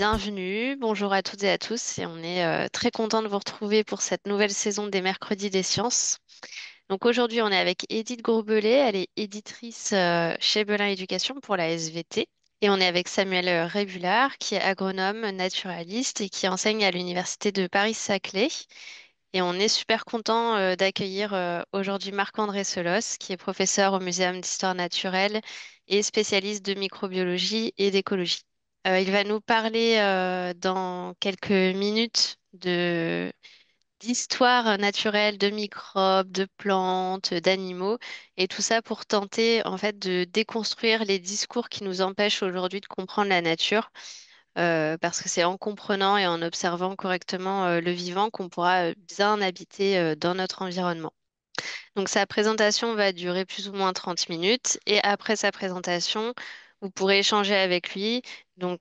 bienvenue. Bonjour à toutes et à tous. Et on est très content de vous retrouver pour cette nouvelle saison des Mercredis des Sciences. Donc aujourd'hui, on est avec Édith Gourbelet. Elle est éditrice chez Belin Éducation pour la SVT. Et on est avec Samuel Rébulard, qui est agronome, naturaliste et qui enseigne à l'Université de Paris-Saclay. Et on est super content d'accueillir aujourd'hui Marc-André Selos, qui est professeur au Muséum d'histoire naturelle et spécialiste de microbiologie et d'écologie. Il va nous parler dans quelques minutes d'histoire naturelle, de microbes, de plantes, d'animaux, et tout ça pour tenter en fait de déconstruire les discours qui nous empêchent aujourd'hui de comprendre la nature parce que c'est en comprenant et en observant correctement le vivant qu'on pourra bien habiter dans notre environnement. Donc sa présentation va durer plus ou moins 30 minutes et après sa présentation, vous pourrez échanger avec lui. Donc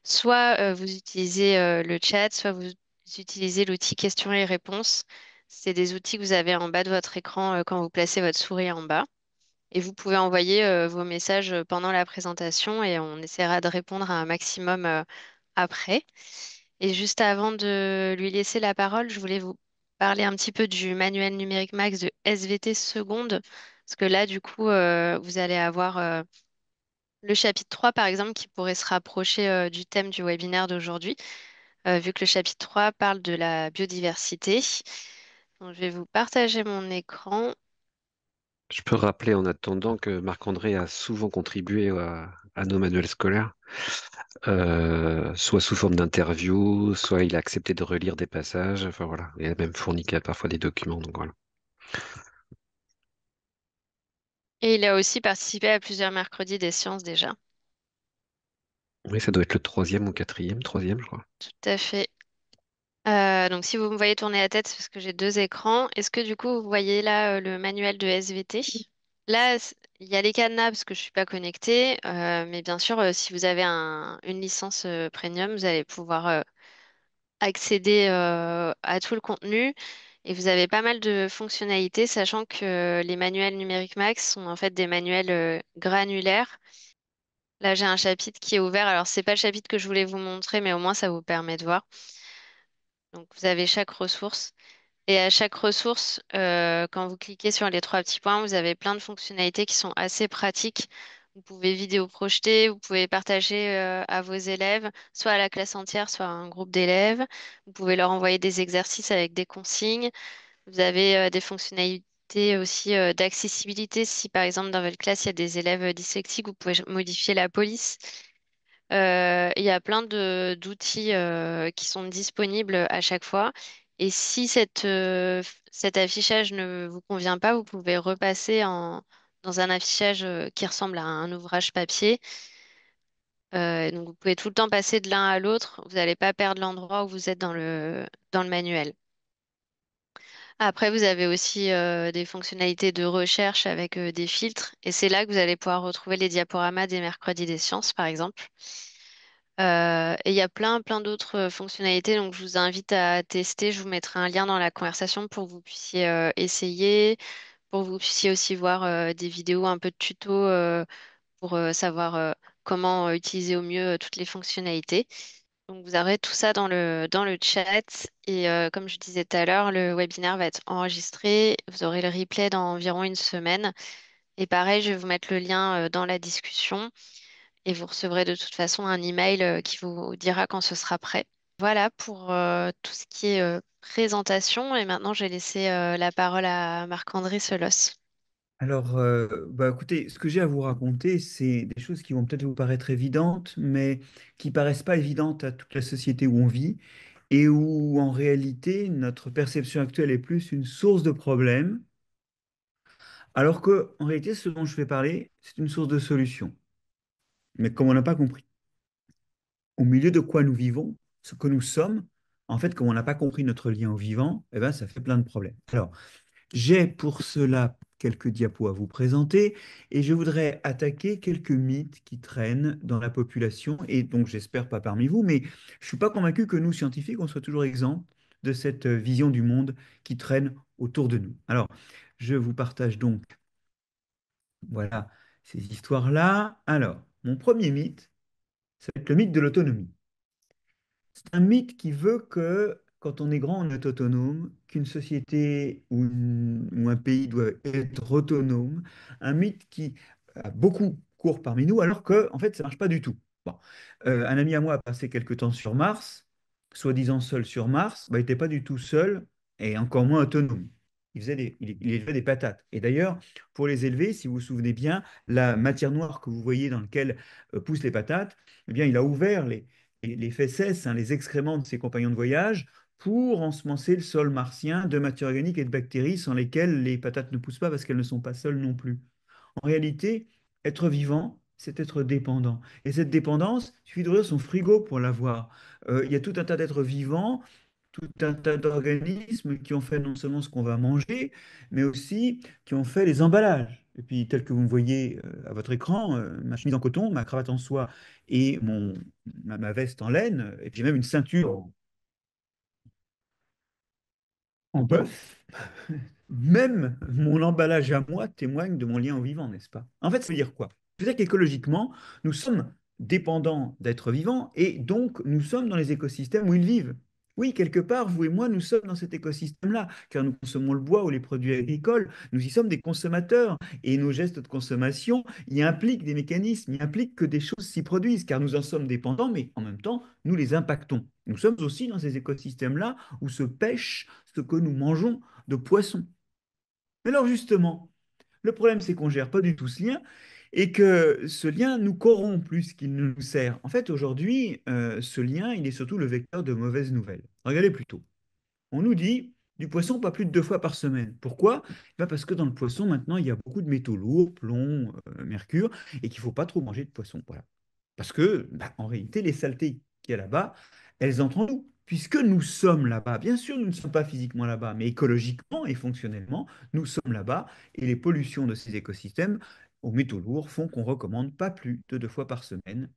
soit vous utilisez le chat, soit vous utilisez l'outil questions et réponses. C'est des outils que vous avez en bas de votre écran quand vous placez votre souris en bas. Et vous pouvez envoyer vos messages pendant la présentation et on essaiera de répondre à un maximum après. Et juste avant de lui laisser la parole, je voulais vous parler un petit peu du manuel numérique max de SVT seconde. Parce que là, du coup, vous allez avoir le chapitre 3, par exemple, qui pourrait se rapprocher du thème du webinaire d'aujourd'hui, vu que le chapitre 3 parle de la biodiversité. Donc, je vais vous partager mon écran. Je peux rappeler en attendant que Marc-André a souvent contribué à nos manuels scolaires, soit sous forme d'interview, soit il a accepté de relire des passages, enfin voilà, il a même fourni parfois des documents, donc voilà. Et il a aussi participé à plusieurs mercredis des sciences déjà. Oui, ça doit être le troisième ou quatrième, troisième, je crois. Tout à fait. Donc si vous me voyez tourner la tête, c'est parce que j'ai deux écrans. Est-ce que du coup vous voyez là le manuel de SVT? Là, il y a les cadenas parce que je suis pas connectée, mais bien sûr, si vous avez une licence premium, vous allez pouvoir accéder à tout le contenu et vous avez pas mal de fonctionnalités, sachant que les manuels numériques max sont en fait des manuels granulaires. Là, j'ai un chapitre qui est ouvert. Alors, c'est pas le chapitre que je voulais vous montrer, mais au moins ça vous permet de voir. Donc, vous avez chaque ressource. Et à chaque ressource, quand vous cliquez sur les trois petits points, vous avez plein de fonctionnalités qui sont assez pratiques. Vous pouvez vidéo projeter, vous pouvez partager à vos élèves, soit à la classe entière, soit à un groupe d'élèves. Vous pouvez leur envoyer des exercices avec des consignes. Vous avez des fonctionnalités aussi d'accessibilité. Si par exemple dans votre classe, il y a des élèves dyslexiques, vous pouvez modifier la police. Il y a plein d'outils qui sont disponibles à chaque fois. Et si cet affichage ne vous convient pas, vous pouvez repasser dans un affichage qui ressemble à un ouvrage papier. Donc vous pouvez tout le temps passer de l'un à l'autre. Vous n'allez pas perdre l'endroit où vous êtes dans le manuel. Après, vous avez aussi des fonctionnalités de recherche avec des filtres. Et c'est là que vous allez pouvoir retrouver les diaporamas des mercredis des sciences, par exemple. Et il y a plein d'autres fonctionnalités, donc je vous invite à tester. Je vous mettrai un lien dans la conversation pour que vous puissiez essayer, pour que vous puissiez aussi voir des vidéos, un peu de tuto pour savoir comment utiliser au mieux toutes les fonctionnalités. Donc vous aurez tout ça dans le chat. Et comme je disais tout à l'heure, le webinaire va être enregistré. Vous aurez le replay dans environ une semaine. Et pareil, je vais vous mettre le lien dans la discussion et vous recevrez de toute façon un email qui vous dira quand ce sera prêt. Voilà pour tout ce qui est présentation. Et maintenant, j'ai laissé la parole à Marc-André Selos. Alors, écoutez, ce que j'ai à vous raconter, c'est des choses qui vont peut-être vous paraître évidentes, mais qui paraissent pas évidentes à toute la société où on vit et où, en réalité, notre perception actuelle est plus une source de problèmes, alors que, en réalité, ce dont je vais parler, c'est une source de solution. Mais comme on n'a pas compris au milieu de quoi nous vivons, ce que nous sommes, en fait, comme on n'a pas compris notre lien au vivant, eh ben, ça fait plein de problèmes. Alors, j'ai pour cela quelques diapos à vous présenter et je voudrais attaquer quelques mythes qui traînent dans la population et donc j'espère pas parmi vous, mais je ne suis pas convaincu que nous, scientifiques, on soit toujours exempts de cette vision du monde qui traîne autour de nous. Alors, je vous partage donc, voilà, ces histoires-là. Alors, mon premier mythe, ça va être le mythe de l'autonomie. C'est un mythe qui veut que quand on est grand, on est autonome, qu'une société ou un pays doit être autonome. Un mythe qui a beaucoup court parmi nous, alors que, en fait, ça ne marche pas du tout. Bon. Un ami à moi a passé quelque temps sur Mars, soi-disant seul sur Mars, bah, il n'était pas du tout seul et encore moins autonome. Il élevait des patates. Et d'ailleurs, pour les élever, si vous vous souvenez bien, la matière noire que vous voyez dans laquelle poussent les patates, eh bien, il a ouvert les fesses, hein, les excréments de ses compagnons de voyage, pour ensemencer le sol martien de matière organique et de bactéries sans lesquelles les patates ne poussent pas parce qu'elles ne sont pas seules non plus. En réalité, être vivant, c'est être dépendant. Et cette dépendance, il suffit d'ouvrir son frigo pour l'avoir. Il y a tout un tas d'êtres vivants, tout un tas d'organismes qui ont fait non seulement ce qu'on va manger, mais aussi qui ont fait les emballages. Et puis, tel que vous me voyez à votre écran, ma chemise en coton, ma cravate en soie et ma veste en laine, et puis même une ceinture en bœuf, même mon emballage à moi témoigne de mon lien au vivant, n'est-ce pas? En fait, ça veut dire quoi? Ça veut dire qu'écologiquement, nous sommes dépendants d'êtres vivants et donc nous sommes dans les écosystèmes où ils vivent. Oui, quelque part, vous et moi, nous sommes dans cet écosystème-là, car nous consommons le bois ou les produits agricoles, nous y sommes des consommateurs, et nos gestes de consommation y impliquent des mécanismes, y impliquent que des choses s'y produisent, car nous en sommes dépendants, mais en même temps, nous les impactons. Nous sommes aussi dans ces écosystèmes-là où se pêche ce que nous mangeons de poissons. Mais alors justement, le problème c'est qu'on ne gère pas du tout ce lien et que ce lien nous corrompt plus qu'il ne nous sert. En fait, aujourd'hui, ce lien, il est surtout le vecteur de mauvaises nouvelles. Regardez plutôt. On nous dit du poisson pas plus de 2 fois par semaine. Pourquoi? Ben parce que dans le poisson, maintenant, il y a beaucoup de métaux lourds, plomb, mercure, et qu'il ne faut pas trop manger de poisson. Voilà. Parce que, bah, en réalité, les saletés qu'il y a là-bas, elles entrent en nous. Puisque nous sommes là-bas, bien sûr, nous ne sommes pas physiquement là-bas, mais écologiquement et fonctionnellement, nous sommes là-bas, et les pollutions de ces écosystèmes aux métaux lourds font qu'on recommande pas plus de 2 fois par semaine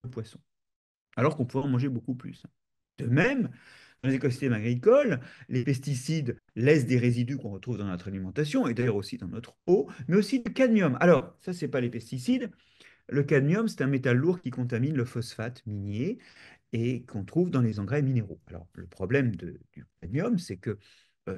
le poisson, alors qu'on pourrait en manger beaucoup plus. De même, dans les écosystèmes agricoles, les pesticides laissent des résidus qu'on retrouve dans notre alimentation, et d'ailleurs aussi dans notre eau, mais aussi du cadmium. Alors, ça, c'est pas les pesticides, le cadmium, c'est un métal lourd qui contamine le phosphate minier et qu'on trouve dans les engrais minéraux. Alors, le problème du cadmium, c'est que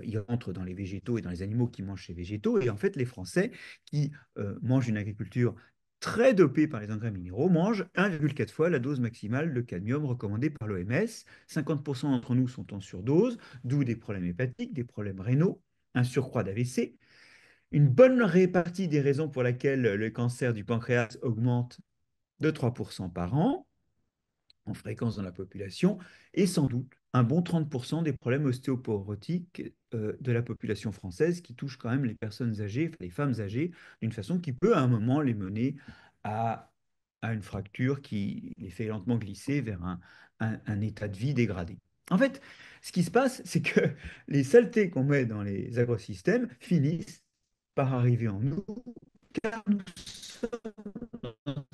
il rentre dans les végétaux et dans les animaux qui mangent ces végétaux. Et en fait, les Français qui mangent une agriculture très dopée par les engrais minéraux mangent 1,4 fois la dose maximale de cadmium recommandée par l'OMS. 50% d'entre nous sont en surdose, d'où des problèmes hépatiques, des problèmes rénaux, un surcroît d'AVC. Une bonne répartie des raisons pour lesquelles le cancer du pancréas augmente de 3% par an en fréquence dans la population et sans doute un bon 30% des problèmes ostéoporotiques de la population française qui touchent quand même les personnes âgées, enfin, les femmes âgées, d'une façon qui peut à un moment les mener à, à une fracture qui les fait lentement glisser vers un état de vie dégradé. En fait, ce qui se passe, c'est que les saletés qu'on met dans les agrosystèmes finissent par arriver en nous, car nous sommes dans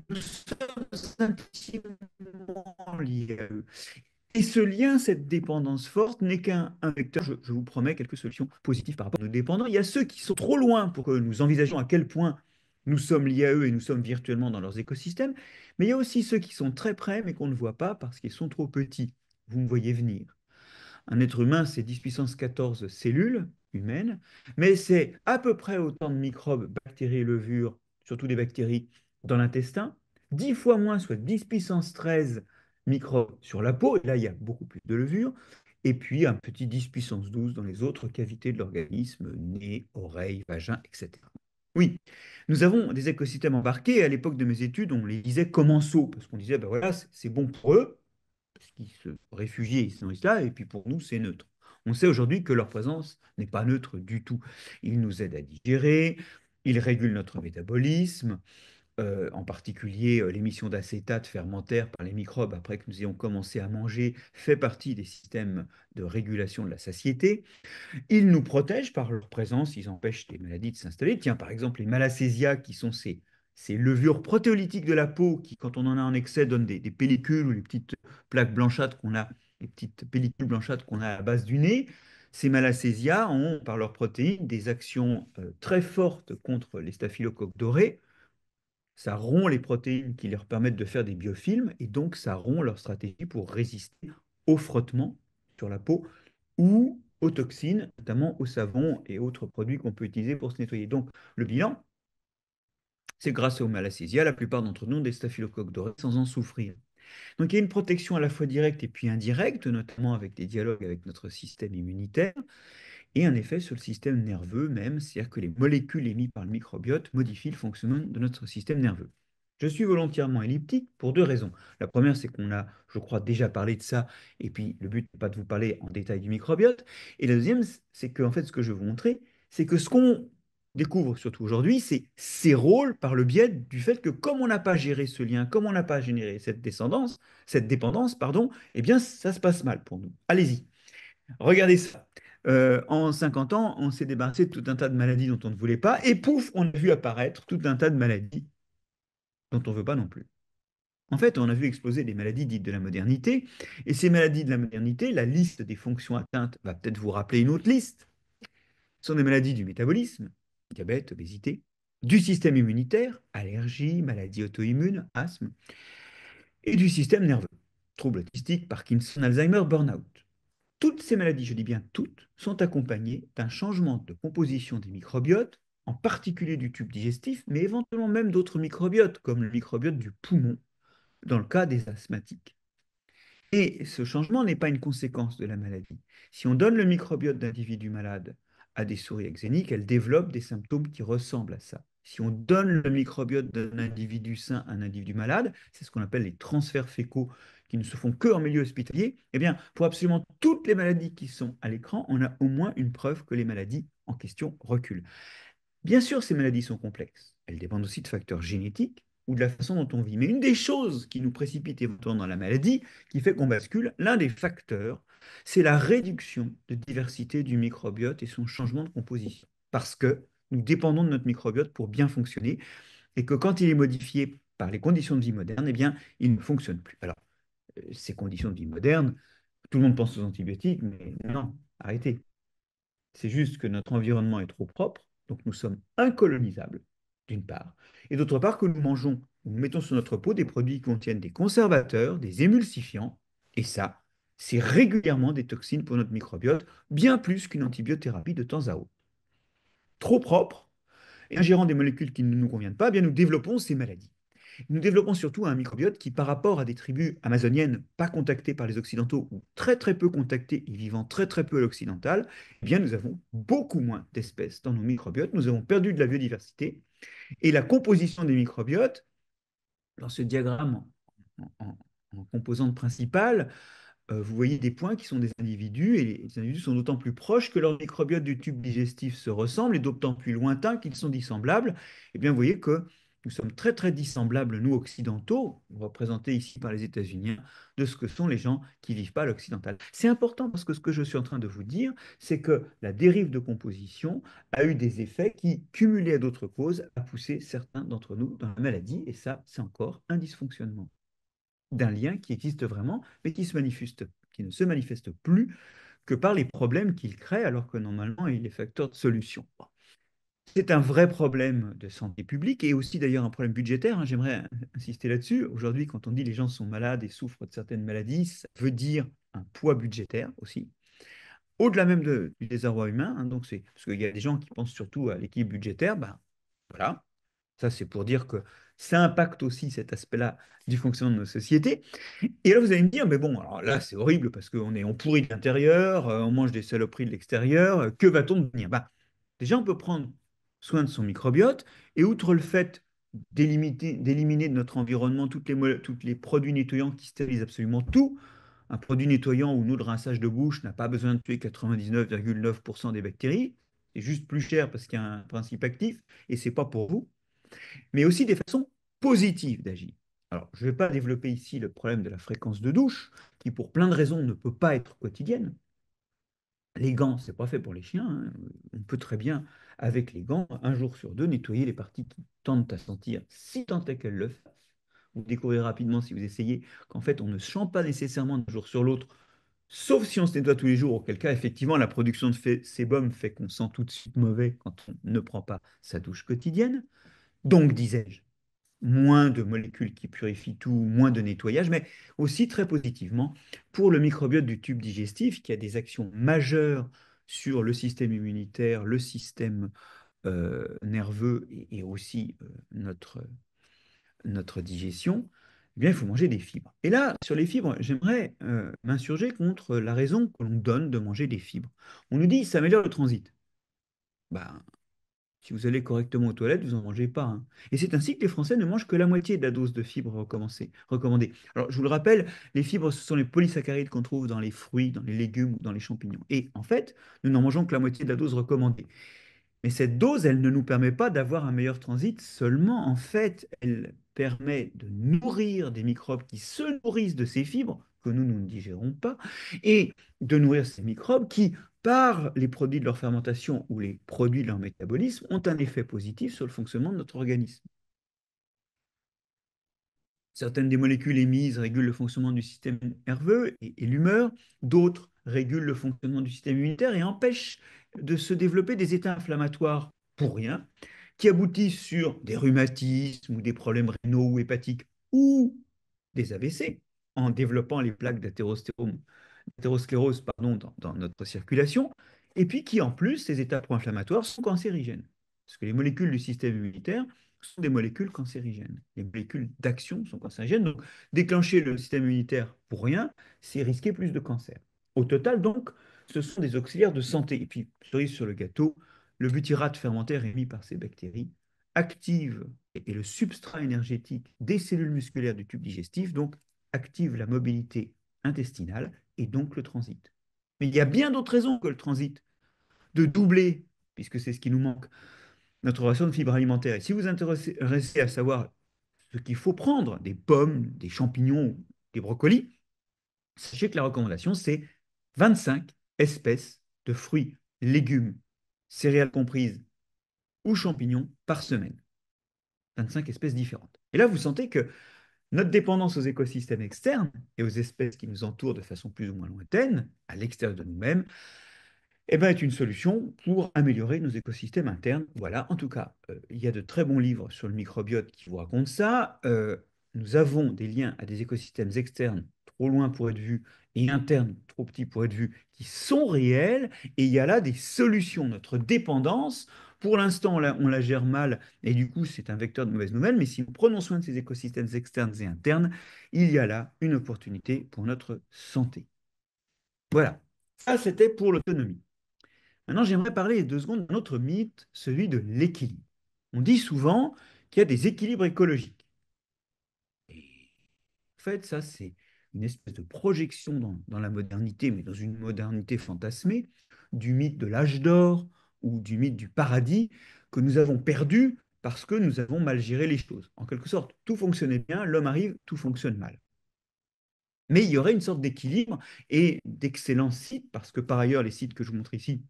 nous sommes intimement liés à eux. Et ce lien, cette dépendance forte, n'est qu'un vecteur. Je vous promets quelques solutions positives par rapport à nos dépendants. Il y a ceux qui sont trop loin pour que nous envisagions à quel point nous sommes liés à eux et nous sommes virtuellement dans leurs écosystèmes. Mais il y a aussi ceux qui sont très près mais qu'on ne voit pas parce qu'ils sont trop petits. Vous me voyez venir. Un être humain, c'est 10 puissance 14 cellules humaines, mais c'est à peu près autant de microbes, bactéries et levures, surtout des bactéries, dans l'intestin, 10 fois moins, soit 10 puissance 13 microbes sur la peau, et là il y a beaucoup plus de levures, et puis un petit 10 puissance 12 dans les autres cavités de l'organisme, nez, oreilles, vagin, etc. Oui, nous avons des écosystèmes embarqués. À l'époque de mes études, on les disait commensaux, parce qu'on disait, ben voilà, c'est bon pour eux, parce qu'ils se réfugiaient, ils sont là, et puis pour nous, c'est neutre. On sait aujourd'hui que leur présence n'est pas neutre du tout. Ils nous aident à digérer, ils régulent notre métabolisme, en particulier l'émission d'acétate fermentaire par les microbes après que nous ayons commencé à manger fait partie des systèmes de régulation de la satiété. Ils nous protègent par leur présence, ils empêchent les maladies de s'installer. Tiens, par exemple, les malacésias, qui sont ces levures protéolytiques de la peau qui, quand on en a en excès, donnent des pellicules ou les petites plaques blanchâtres qu'on a, les petites pellicules blanchâtres qu'on a à la base du nez. Ces malacésias ont, par leurs protéines, des actions très fortes contre les staphylocoques dorés, ça rompt les protéines qui leur permettent de faire des biofilms, et donc ça rompt leur stratégie pour résister au frottement sur la peau ou aux toxines, notamment au savon et autres produits qu'on peut utiliser pour se nettoyer. Donc le bilan, c'est grâce au malacésia, la plupart d'entre nous ont des staphylocoques dorés sans en souffrir. Donc il y a une protection à la fois directe et puis indirecte, notamment avec des dialogues avec notre système immunitaire, et un effet sur le système nerveux même, c'est-à-dire que les molécules émises par le microbiote modifient le fonctionnement de notre système nerveux. Je suis volontairement elliptique pour deux raisons. La première, c'est qu'on a, je crois, déjà parlé de ça, et puis le but n'est pas de vous parler en détail du microbiote. Et la deuxième, c'est que, en fait, ce que je vais vous montrer, c'est que ce qu'on découvre surtout aujourd'hui, c'est ses rôles par le biais du fait que comme on n'a pas géré ce lien, comme on n'a pas généré cette dépendance, pardon, eh bien, ça se passe mal pour nous. Allez-y. Regardez ça. En 50 ans, on s'est débarrassé de tout un tas de maladies dont on ne voulait pas, et pouf, on a vu apparaître tout un tas de maladies dont on ne veut pas non plus. En fait, on a vu exploser les maladies dites de la modernité, et ces maladies de la modernité, la liste des fonctions atteintes va peut-être vous rappeler une autre liste. Ce sont des maladies du métabolisme, diabète, obésité, du système immunitaire, allergies, maladies auto-immunes, asthme, et du système nerveux, troubles autistiques, Parkinson, Alzheimer, burn-out. Toutes ces maladies, je dis bien toutes, sont accompagnées d'un changement de composition des microbiotes, en particulier du tube digestif, mais éventuellement même d'autres microbiotes, comme le microbiote du poumon, dans le cas des asthmatiques. Et ce changement n'est pas une conséquence de la maladie. Si on donne le microbiote d'individus malades à des souris exéniques, elles développent des symptômes qui ressemblent à ça. Si on donne le microbiote d'un individu sain à un individu malade, c'est ce qu'on appelle les transferts fécaux qui ne se font qu'en milieu hospitalier, eh bien, pour absolument toutes les maladies qui sont à l'écran, on a au moins une preuve que les maladies en question reculent. Bien sûr, ces maladies sont complexes. Elles dépendent aussi de facteurs génétiques ou de la façon dont on vit. Mais une des choses qui nous précipite éventuellement dans la maladie, qui fait qu'on bascule, l'un des facteurs, c'est la réduction de diversité du microbiote et son changement de composition. Parce que nous dépendons de notre microbiote pour bien fonctionner et que quand il est modifié par les conditions de vie modernes, eh bien, il ne fonctionne plus. Alors, ces conditions de vie modernes, tout le monde pense aux antibiotiques, mais non, arrêtez. C'est juste que notre environnement est trop propre, donc nous sommes incolonisables, d'une part, et d'autre part que nous mangeons, nous mettons sur notre peau des produits qui contiennent des conservateurs, des émulsifiants, et ça, c'est régulièrement des toxines pour notre microbiote, bien plus qu'une antibiothérapie de temps à autre. Trop propre, et ingérant des molécules qui ne nous conviennent pas, eh bien nous développons ces maladies. Nous développons surtout un microbiote qui, par rapport à des tribus amazoniennes pas contactées par les Occidentaux ou très très peu contactées et vivant très très peu à l'occidental, eh bien nous avons beaucoup moins d'espèces dans nos microbiotes. Nous avons perdu de la biodiversité et la composition des microbiotes, dans ce diagramme en composante principale, vous voyez des points qui sont des individus, et les individus sont d'autant plus proches que leur microbiote du tube digestif se ressemble, et d'autant plus lointains qu'ils sont dissemblables. Et bien, vous voyez que nous sommes très, très dissemblables, nous, occidentaux, représentés ici par les États-Unis, de ce que sont les gens qui ne vivent pas à l'occidental. C'est important parce que ce que je suis en train de vous dire, c'est que la dérive de composition a eu des effets qui, cumulés à d'autres causes, a poussé certains d'entre nous dans la maladie, et ça, c'est encore un dysfonctionnement d'un lien qui existe vraiment, mais qui ne se manifeste plus que par les problèmes qu'il crée, alors que normalement il est facteur de solution. C'est un vrai problème de santé publique et aussi d'ailleurs un problème budgétaire, hein. J'aimerais insister là-dessus. Aujourd'hui, quand on dit les gens sont malades et souffrent de certaines maladies, ça veut dire un poids budgétaire aussi. Au-delà même du désarroi humain, hein, donc c'est parce qu'il y a des gens qui pensent surtout à l'équilibre budgétaire, ben voilà, ça c'est pour dire que ça impacte aussi cet aspect-là du fonctionnement de nos sociétés. Et là, vous allez me dire, mais bon, alors là, c'est horrible parce on pourrit de l'intérieur, on mange des saloperies de l'extérieur, que va-t-on devenir? Bah, déjà, on peut prendre soin de son microbiote, et outre le fait d'éliminer de notre environnement toutes les produits nettoyants qui stérilisent absolument tout, un produit nettoyant ou une eau de rinçage de bouche n'a pas besoin de tuer 99,9% des bactéries, c'est juste plus cher parce qu'il y a un principe actif, et c'est pas pour vous, mais aussi des façons positives d'agir. Alors, je ne vais pas développer ici le problème de la fréquence de douche, qui pour plein de raisons ne peut pas être quotidienne. Les gants, ce n'est pas fait pour les chiens, hein. On peut très bien, avec les gants, un jour sur deux, nettoyer les parties qui tendent à sentir, si tant est qu'elles le fassent. Vous découvrirez rapidement, si vous essayez, qu'en fait, on ne sent pas nécessairement d'un jour sur l'autre, sauf si on se nettoie tous les jours, auquel cas, effectivement, la production de sébum fait qu'on sent tout de suite mauvais quand on ne prend pas sa douche quotidienne. Donc, disais-je, moins de molécules qui purifient tout, moins de nettoyage, mais aussi très positivement pour le microbiote du tube digestif qui a des actions majeures sur le système immunitaire, le système nerveux et aussi notre digestion. Eh bien, il faut manger des fibres. Et là, sur les fibres, j'aimerais m'insurger contre la raison que l'on donne de manger des fibres. On nous dit ça améliore le transit. Ben, si vous allez correctement aux toilettes, vous n'en mangez pas, hein. Et c'est ainsi que les Français ne mangent que la moitié de la dose de fibres recommandée. Alors, je vous le rappelle, les fibres, ce sont les polysaccharides qu'on trouve dans les fruits, dans les légumes ou dans les champignons. Et en fait, nous n'en mangeons que la moitié de la dose recommandée. Mais cette dose, elle ne nous permet pas d'avoir un meilleur transit, seulement en fait, elle permet de nourrir des microbes qui se nourrissent de ces fibres, que nous ne digérons pas, et de nourrir ces microbes qui, par les produits de leur fermentation ou les produits de leur métabolisme, ont un effet positif sur le fonctionnement de notre organisme. Certaines des molécules émises régulent le fonctionnement du système nerveux et l'humeur, d'autres régulent le fonctionnement du système immunitaire et empêchent de se développer des états inflammatoires pour rien, qui aboutissent sur des rhumatismes ou des problèmes rénaux ou hépatiques ou des AVC en développant les plaques d'athérosclérose dans notre circulation, et puis qui en plus, ces états pro-inflammatoires sont cancérigènes. Parce que les molécules du système immunitaire sont des molécules cancérigènes. Les molécules d'action sont cancérigènes. Donc, déclencher le système immunitaire pour rien, c'est risquer plus de cancer. Au total, donc, ce sont des auxiliaires de santé. Et puis, cerise sur le gâteau, le butyrate fermentaire émis par ces bactéries active et le substrat énergétique des cellules musculaires du tube digestif, donc active la mobilité intestinale et donc le transit. Mais il y a bien d'autres raisons que le transit, de doubler, puisque c'est ce qui nous manque, notre ration de fibres alimentaires. Et si vous vous intéressez à savoir ce qu'il faut prendre, des pommes, des champignons, des brocolis, sachez que la recommandation, c'est 25 espèces de fruits, légumes, céréales comprises ou champignons par semaine. 25 espèces différentes. Et là, vous sentez que notre dépendance aux écosystèmes externes et aux espèces qui nous entourent de façon plus ou moins lointaine, à l'extérieur de nous-mêmes, eh ben, est une solution pour améliorer nos écosystèmes internes. Voilà, en tout cas, il y a de très bons livres sur le microbiote qui vous racontent ça. Nous avons des liens à des écosystèmes externes trop loin pour être vus et internes trop petits pour être vus qui sont réels. Et il y a là des solutions. Notre dépendance, pour l'instant, on la gère mal et du coup, c'est un vecteur de mauvaises nouvelles. Mais si nous prenons soin de ces écosystèmes externes et internes, il y a là une opportunité pour notre santé. Voilà, ça c'était pour l'autonomie. Maintenant, j'aimerais parler 2 secondes d'un autre mythe, celui de l'équilibre. On dit souvent qu'il y a des équilibres écologiques. Et en fait, ça, c'est une espèce de projection dans la modernité, mais dans une modernité fantasmée, du mythe de l'âge d'or ou du mythe du paradis que nous avons perdu parce que nous avons mal géré les choses. En quelque sorte, tout fonctionnait bien, l'homme arrive, tout fonctionne mal. Mais il y aurait une sorte d'équilibre et d'excellents sites, parce que par ailleurs, les sites que je vous montre ici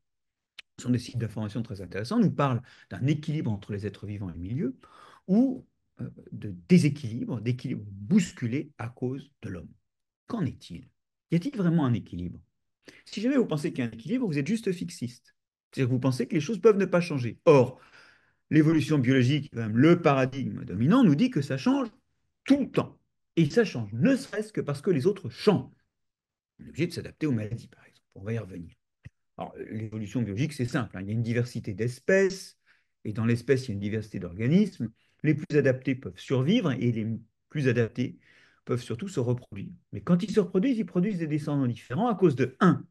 sont des sites d'information très intéressants, nous parlent d'un équilibre entre les êtres vivants et le milieu, ou de déséquilibre, d'équilibre bousculé à cause de l'homme. Qu'en est-il? Y a-t-il vraiment un équilibre? Si jamais vous pensez qu'il y a un équilibre, vous êtes juste fixiste. C'est-à-dire que vous pensez que les choses peuvent ne pas changer. Or, l'évolution biologique, même le paradigme dominant, nous dit que ça change tout le temps. Et ça change, ne serait-ce que parce que les autres changent. On est obligé de s'adapter aux maladies, par exemple. On va y revenir. Alors, l'évolution biologique, c'est simple, hein. Il y a une diversité d'espèces, et dans l'espèce, il y a une diversité d'organismes. Les plus adaptés peuvent survivre, et les plus adaptés peuvent surtout se reproduire. Mais quand ils se reproduisent, ils produisent des descendants différents à cause de, un,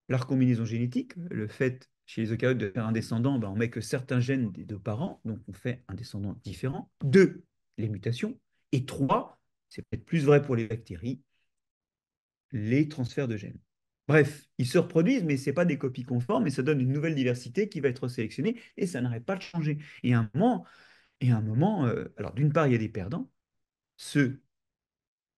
la recombinaison génétique, le fait chez les eucaryotes de faire un descendant, ben, on met que certains gènes des 2 parents, donc on fait un descendant différent. Deux, les mutations. Et trois, c'est peut-être plus vrai pour les bactéries, les transferts de gènes. Bref, ils se reproduisent, mais ce n'est pas des copies conformes, et ça donne une nouvelle diversité qui va être sélectionnée, et ça n'arrête pas de changer. Alors d'une part, il y a des perdants, ceux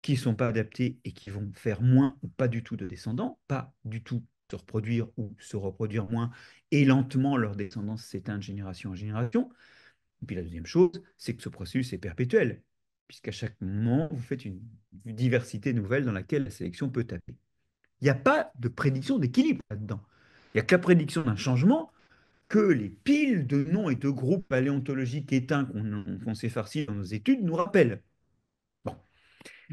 qui ne sont pas adaptés et qui vont faire moins ou pas du tout de descendants, pas du tout se reproduire ou se reproduire moins, et lentement leur descendance s'éteint de génération en génération. Et puis la deuxième chose, c'est que ce processus est perpétuel, puisqu'à chaque moment, vous faites une diversité nouvelle dans laquelle la sélection peut taper. Il n'y a pas de prédiction d'équilibre là-dedans. Il n'y a que la prédiction d'un changement que les piles de noms et de groupes paléontologiques éteints qu'on s'est farcis dans nos études nous rappellent. Bon.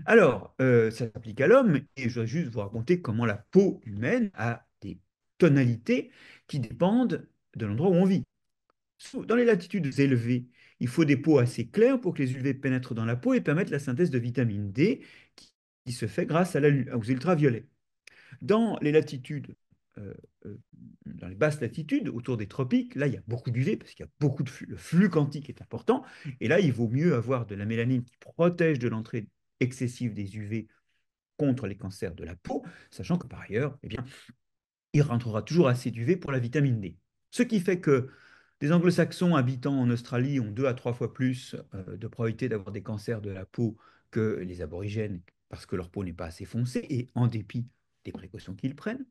Alors, ça s'applique à l'homme, et je vais juste vous raconter comment la peau humaine a des tonalités qui dépendent de l'endroit où on vit. Dans les latitudes élevées, il faut des peaux assez claires pour que les UV pénètrent dans la peau et permettent la synthèse de vitamine D qui se fait grâce aux ultraviolets. Dans les latitudes, euh, euh, dans les basses latitudes, autour des tropiques, là, il y a beaucoup d'UV parce qu'il y a beaucoup de flux. Le flux quantique est important. Et là, il vaut mieux avoir de la mélanine qui protège de l'entrée excessive des UV contre les cancers de la peau, sachant que par ailleurs, eh bien, il rentrera toujours assez d'UV pour la vitamine D. Ce qui fait que des anglo-saxons habitant en Australie ont 2 à 3 fois plus de probabilité d'avoir des cancers de la peau que les aborigènes parce que leur peau n'est pas assez foncée et en dépit des précautions qu'ils prennent.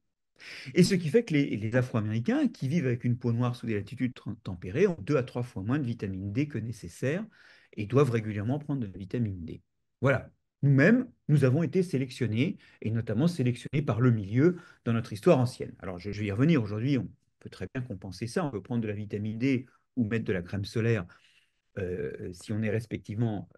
Et ce qui fait que les Afro-Américains qui vivent avec une peau noire sous des latitudes tempérées ont 2 à 3 fois moins de vitamine D que nécessaire et doivent régulièrement prendre de la vitamine D. Voilà. Nous-mêmes, nous avons été sélectionnés, et notamment sélectionnés par le milieu dans notre histoire ancienne. Alors, je vais y revenir aujourd'hui, on peut très bien compenser ça, on peut prendre de la vitamine D ou mettre de la crème solaire si on est respectivement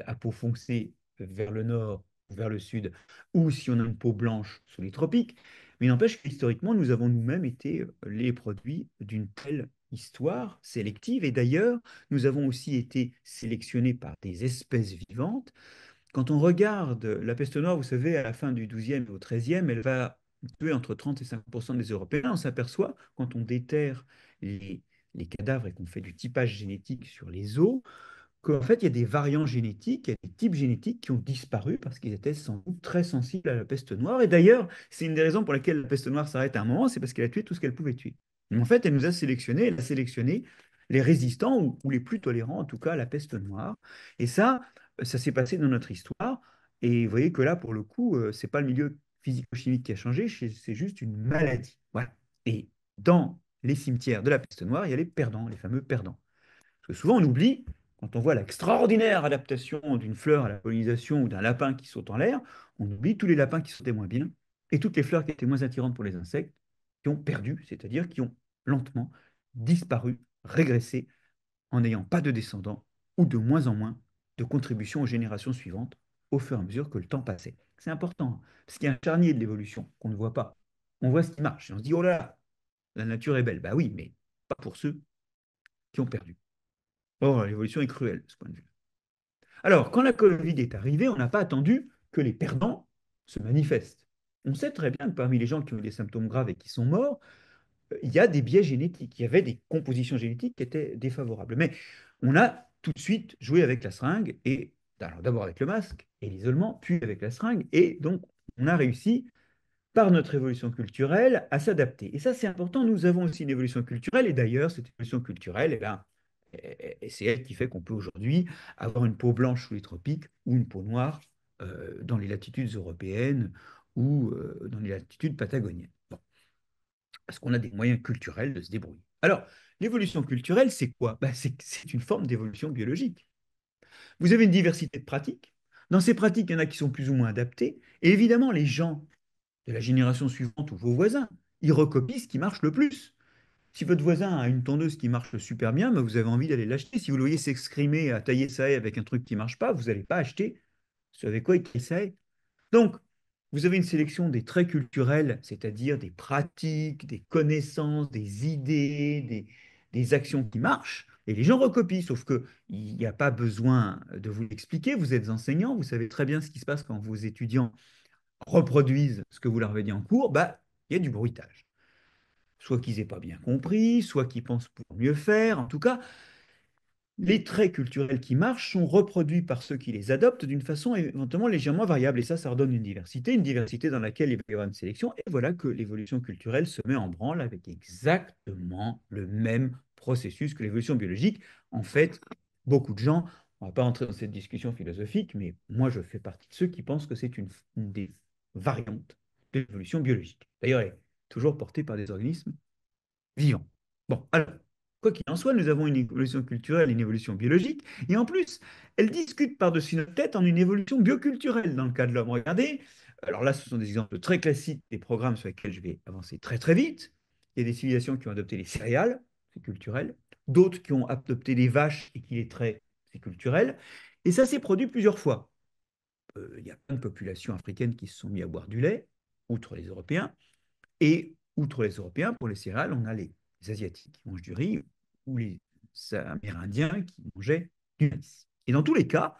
à peau foncée vers le nord ou vers le sud, ou si on a une peau blanche sous les tropiques. Mais il n'empêche qu'historiquement, nous avons nous-mêmes été les produits d'une telle histoire sélective. Et d'ailleurs, nous avons aussi été sélectionnés par des espèces vivantes. Quand on regarde la peste noire, vous savez, à la fin du XIIe au XIIIe, elle va tuer entre 30 et 50% des Européens. On s'aperçoit, quand on déterre les cadavres et qu'on fait du typage génétique sur les os, qu'en fait, il y a des variants génétiques, il y a des types génétiques qui ont disparu parce qu'ils étaient sans doute très sensibles à la peste noire. Et d'ailleurs, c'est une des raisons pour laquelle la peste noire s'arrête à un moment, c'est parce qu'elle a tué tout ce qu'elle pouvait tuer. Mais en fait, elle nous a sélectionné, elle a sélectionné les résistants ou les plus tolérants, en tout cas, à la peste noire. Et ça s'est passé dans notre histoire. Et vous voyez que là, pour le coup, c'est pas le milieu physico-chimique qui a changé, c'est juste une maladie. Voilà. Et dans les cimetières de la peste noire, il y a les perdants, les fameux perdants. Parce que souvent, on oublie, quand on voit l'extraordinaire adaptation d'une fleur à la pollinisation ou d'un lapin qui saute en l'air, on oublie tous les lapins qui sautaient moins bien et toutes les fleurs qui étaient moins attirantes pour les insectes, qui ont perdu, c'est-à-dire qui ont lentement disparu, régressé, en n'ayant pas de descendants ou de moins en moins de contributions aux générations suivantes au fur et à mesure que le temps passait. C'est important, parce qu'il y a un charnier de l'évolution qu'on ne voit pas. On voit ce qui marche et on se dit, oh là là, la nature est belle. Bah oui, mais pas pour ceux qui ont perdu. Oh, l'évolution est cruelle de ce point de vue. Alors, quand la Covid est arrivée, on n'a pas attendu que les perdants se manifestent. On sait très bien que parmi les gens qui ont eu des symptômes graves et qui sont morts, il y a des biais génétiques, il y avait des compositions génétiques qui étaient défavorables. Mais on a tout de suite joué avec la seringue, et alors d'abord avec le masque et l'isolement, puis avec la seringue, et donc on a réussi par notre évolution culturelle à s'adapter. Et ça, c'est important. Nous avons aussi une évolution culturelle. Et d'ailleurs, cette évolution culturelle, eh ben, c'est elle qui fait qu'on peut aujourd'hui avoir une peau blanche sous les tropiques ou une peau noire dans les latitudes européennes ou dans les latitudes patagoniennes. Bon, parce qu'on a des moyens culturels de se débrouiller. Alors, l'évolution culturelle, c'est quoi? Ben, c'est une forme d'évolution biologique. Vous avez une diversité de pratiques. Dans ces pratiques, il y en a qui sont plus ou moins adaptées. Et évidemment, les gens de la génération suivante ou vos voisins. Ils recopient ce qui marche le plus. Si votre voisin a une tondeuse qui marche super bien, ben vous avez envie d'aller l'acheter. Si vous le voyez s'exprimer à tailler sa haie avec un truc qui ne marche pas, vous n'allez pas acheter ce avec quoi il taille sa haie. Donc, vous avez une sélection des traits culturels, c'est-à-dire des pratiques, des connaissances, des idées, des actions qui marchent, et les gens recopient, sauf qu'il n'y a pas besoin de vous l'expliquer, vous êtes enseignant, vous savez très bien ce qui se passe quand vos étudiants reproduisent ce que vous leur avez dit en cours, bah, il y a du bruitage. Soit qu'ils n'aient pas bien compris, soit qu'ils pensent pour mieux faire. En tout cas, les traits culturels qui marchent sont reproduits par ceux qui les adoptent d'une façon éventuellement légèrement variable. Et ça redonne une diversité dans laquelle il va y avoir une sélection. Et voilà que l'évolution culturelle se met en branle avec exactement le même processus que l'évolution biologique. En fait, beaucoup de gens, on ne va pas entrer dans cette discussion philosophique, mais moi je fais partie de ceux qui pensent que c'est une des variantes de l'évolution biologique. D'ailleurs, elle est toujours portée par des organismes vivants. Bon, alors, quoi qu'il en soit, nous avons une évolution culturelle et une évolution biologique, et en plus, elles discutent par-dessus notre tête en une évolution bioculturelle dans le cas de l'homme. Regardez, alors là, ce sont des exemples très classiques des programmes sur lesquels je vais avancer très très vite. Il y a des civilisations qui ont adopté les céréales, c'est culturel. D'autres qui ont adopté des vaches et qui les traitent, c'est culturel. Et ça s'est produit plusieurs fois. Il y a plein de populations africaines qui se sont mis à boire du lait, outre les Européens. Et outre les Européens, pour les céréales, on a les Asiatiques qui mangent du riz ou les Amérindiens qui mangeaient du maïs. Et dans tous les cas,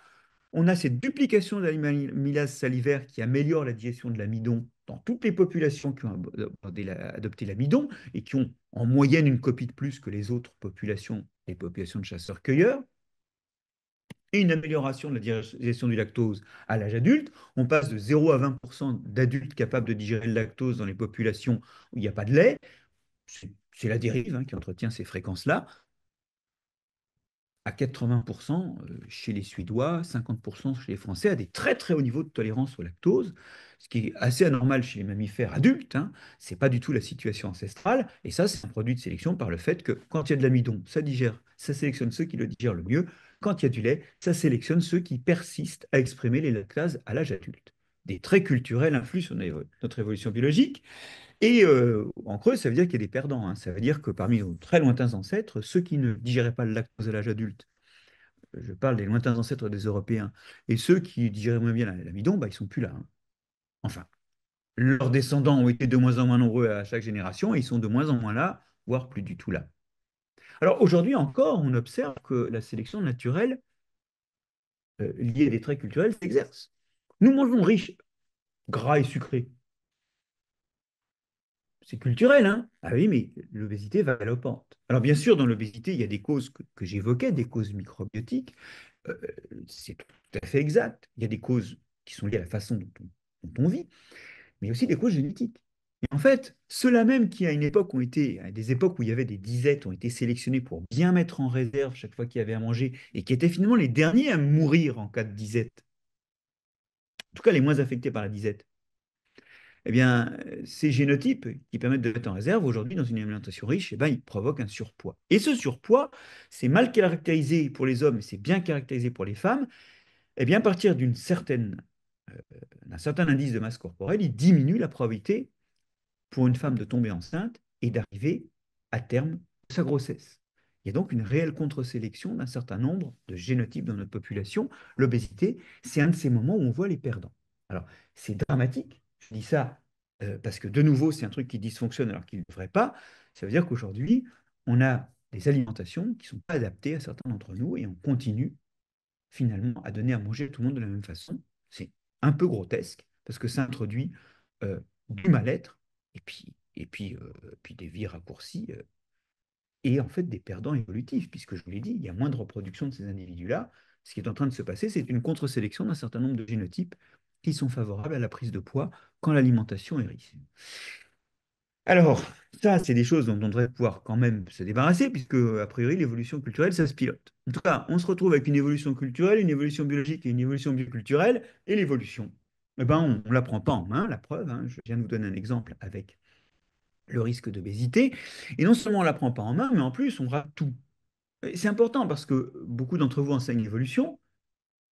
on a cette duplication de l'amylase salivaire qui améliore la digestion de l'amidon dans toutes les populations qui ont adopté l'amidon et qui ont en moyenne une copie de plus que les autres populations, les populations de chasseurs-cueilleurs, et une amélioration de la digestion du lactose à l'âge adulte. On passe de 0 à 20% d'adultes capables de digérer le lactose dans les populations où il n'y a pas de lait. C'est la dérive qui entretient ces fréquences-là à 80% chez les Suédois, 50% chez les Français, à des très très hauts niveaux de tolérance au lactose, ce qui est assez anormal chez les mammifères adultes. Ce n'est pas du tout la situation ancestrale. Et ça, c'est un produit de sélection par le fait que quand il y a de l'amidon, ça digère, ça sélectionne ceux qui le digèrent le mieux. Quand il y a du lait, ça sélectionne ceux qui persistent à exprimer les lactases à l'âge adulte. Des traits culturels influent sur notre évolution biologique. Et en creux, ça veut dire qu'il y a des perdants. Ça veut dire que parmi nos très lointains ancêtres, ceux qui ne digéraient pas le lactose à l'âge adulte, je parle des lointains ancêtres des Européens, et ceux qui digéraient moins bien l'amidon, bah, ils sont plus là. Enfin, leurs descendants ont été de moins en moins nombreux à chaque génération, et ils sont de moins en moins là, voire plus du tout là. Alors aujourd'hui encore, on observe que la sélection naturelle liée à des traits culturels s'exerce. Nous mangeons riche, gras et sucré. C'est culturel, hein? Ah oui, mais l'obésité va galopante. Alors bien sûr, dans l'obésité, il y a des causes que j'évoquais, des causes microbiotiques. Euh, c'est tout à fait exact. Il y a des causes qui sont liées à la façon dont on vit, mais il y a aussi des causes génétiques. Et en fait, ceux-là même qui, à une époque, à des époques où il y avait des disettes, ont été sélectionnés pour bien mettre en réserve chaque fois qu'il y avait à manger, et qui étaient finalement les derniers à mourir en cas de disette, en tout cas les moins affectés par la disette, eh bien, ces génotypes qui permettent de mettre en réserve, aujourd'hui, dans une alimentation riche, eh bien, ils provoquent un surpoids. Et ce surpoids, c'est mal caractérisé pour les hommes et c'est bien caractérisé pour les femmes. Eh bien, à partir euh, d'un certain indice de masse corporelle, il diminue la probabilité pour une femme de tomber enceinte et d'arriver à terme de sa grossesse. Il y a donc une réelle contre-sélection d'un certain nombre de génotypes dans notre population. L'obésité, c'est un de ces moments où on voit les perdants. Alors, c'est dramatique. Je dis ça parce que, de nouveau, c'est un truc qui dysfonctionne alors qu'il ne devrait pas. Ça veut dire qu'aujourd'hui, on a des alimentations qui ne sont pas adaptées à certains d'entre nous et on continue finalement à donner à manger à tout le monde de la même façon. C'est un peu grotesque parce que ça introduit du mal-être et puis des vies raccourcies et en fait des perdants évolutifs, puisque je vous l'ai dit, il y a moins de reproduction de ces individus-là. Ce qui est en train de se passer, c'est une contre-sélection d'un certain nombre de génotypes qui sont favorables à la prise de poids quand l'alimentation est riche. Alors, ça, c'est des choses dont on devrait pouvoir quand même se débarrasser, puisque, a priori, l'évolution culturelle, ça se pilote. En tout cas, on se retrouve avec une évolution culturelle, une évolution biologique et une évolution bioculturelle, et l'évolution, eh ben, on ne la prend pas en main, la preuve, je viens de vous donner un exemple avec le risque d'obésité, et non seulement on ne la prend pas en main, mais en plus, on rate tout. Et c'est important parce que beaucoup d'entre vous enseignent l'évolution,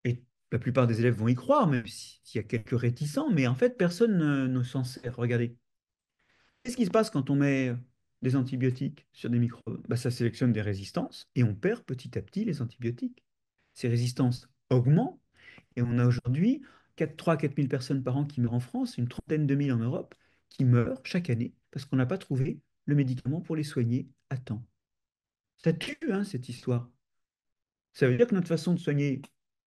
et la plupart des élèves vont y croire, même s'il y a quelques réticents, mais en fait, personne ne s'en sert. Regardez. Qu'est-ce qui se passe quand on met des antibiotiques sur des microbes? Ça sélectionne des résistances et on perd petit à petit les antibiotiques. Ces résistances augmentent et on a aujourd'hui 3 à 4 000 personnes par an qui meurent en France, une trentaine de mille en Europe, qui meurent chaque année parce qu'on n'a pas trouvé le médicament pour les soigner à temps. Ça tue, cette histoire. Ça veut dire que notre façon de soigner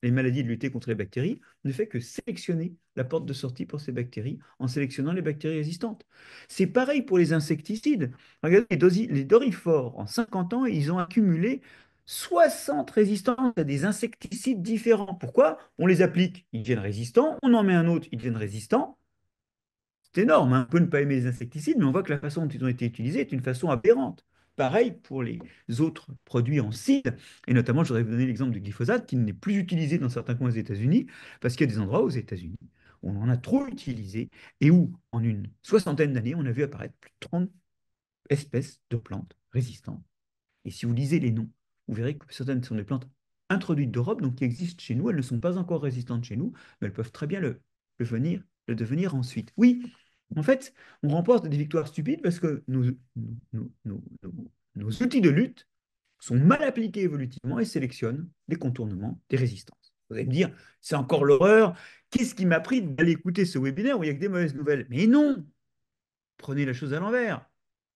les maladies, de lutter contre les bactéries, ne fait que sélectionner la porte de sortie pour ces bactéries en sélectionnant les bactéries résistantes. C'est pareil pour les insecticides. Regardez, les dorifores, en 50 ans, ils ont accumulé 60 résistances à des insecticides différents. Pourquoi? On les applique, ils deviennent résistants, on en met un autre, ils deviennent résistants. C'est énorme, On peut ne pas aimer les insecticides, mais on voit que la façon dont ils ont été utilisés est une façon aberrante. Pareil pour les autres produits en cides, et notamment, je voudrais vous donner l'exemple du glyphosate qui n'est plus utilisé dans certains coins aux États-Unis, parce qu'il y a des endroits aux États-Unis où on en a trop utilisé et où, en une soixantaine d'années, on a vu apparaître plus de 30 espèces de plantes résistantes. Et si vous lisez les noms, vous verrez que certaines sont des plantes introduites d'Europe, donc qui existent chez nous. Elles ne sont pas encore résistantes chez nous, mais elles peuvent très bien le devenir ensuite. Oui, en fait, on remporte des victoires stupides parce que nos outils de lutte sont mal appliqués évolutivement et sélectionnent des contournements, des résistances. Vous allez me dire, c'est encore l'horreur. Qu'est-ce qui m'a pris d'aller écouter ce webinaire où il n'y a que des mauvaises nouvelles? Mais non, prenez la chose à l'envers.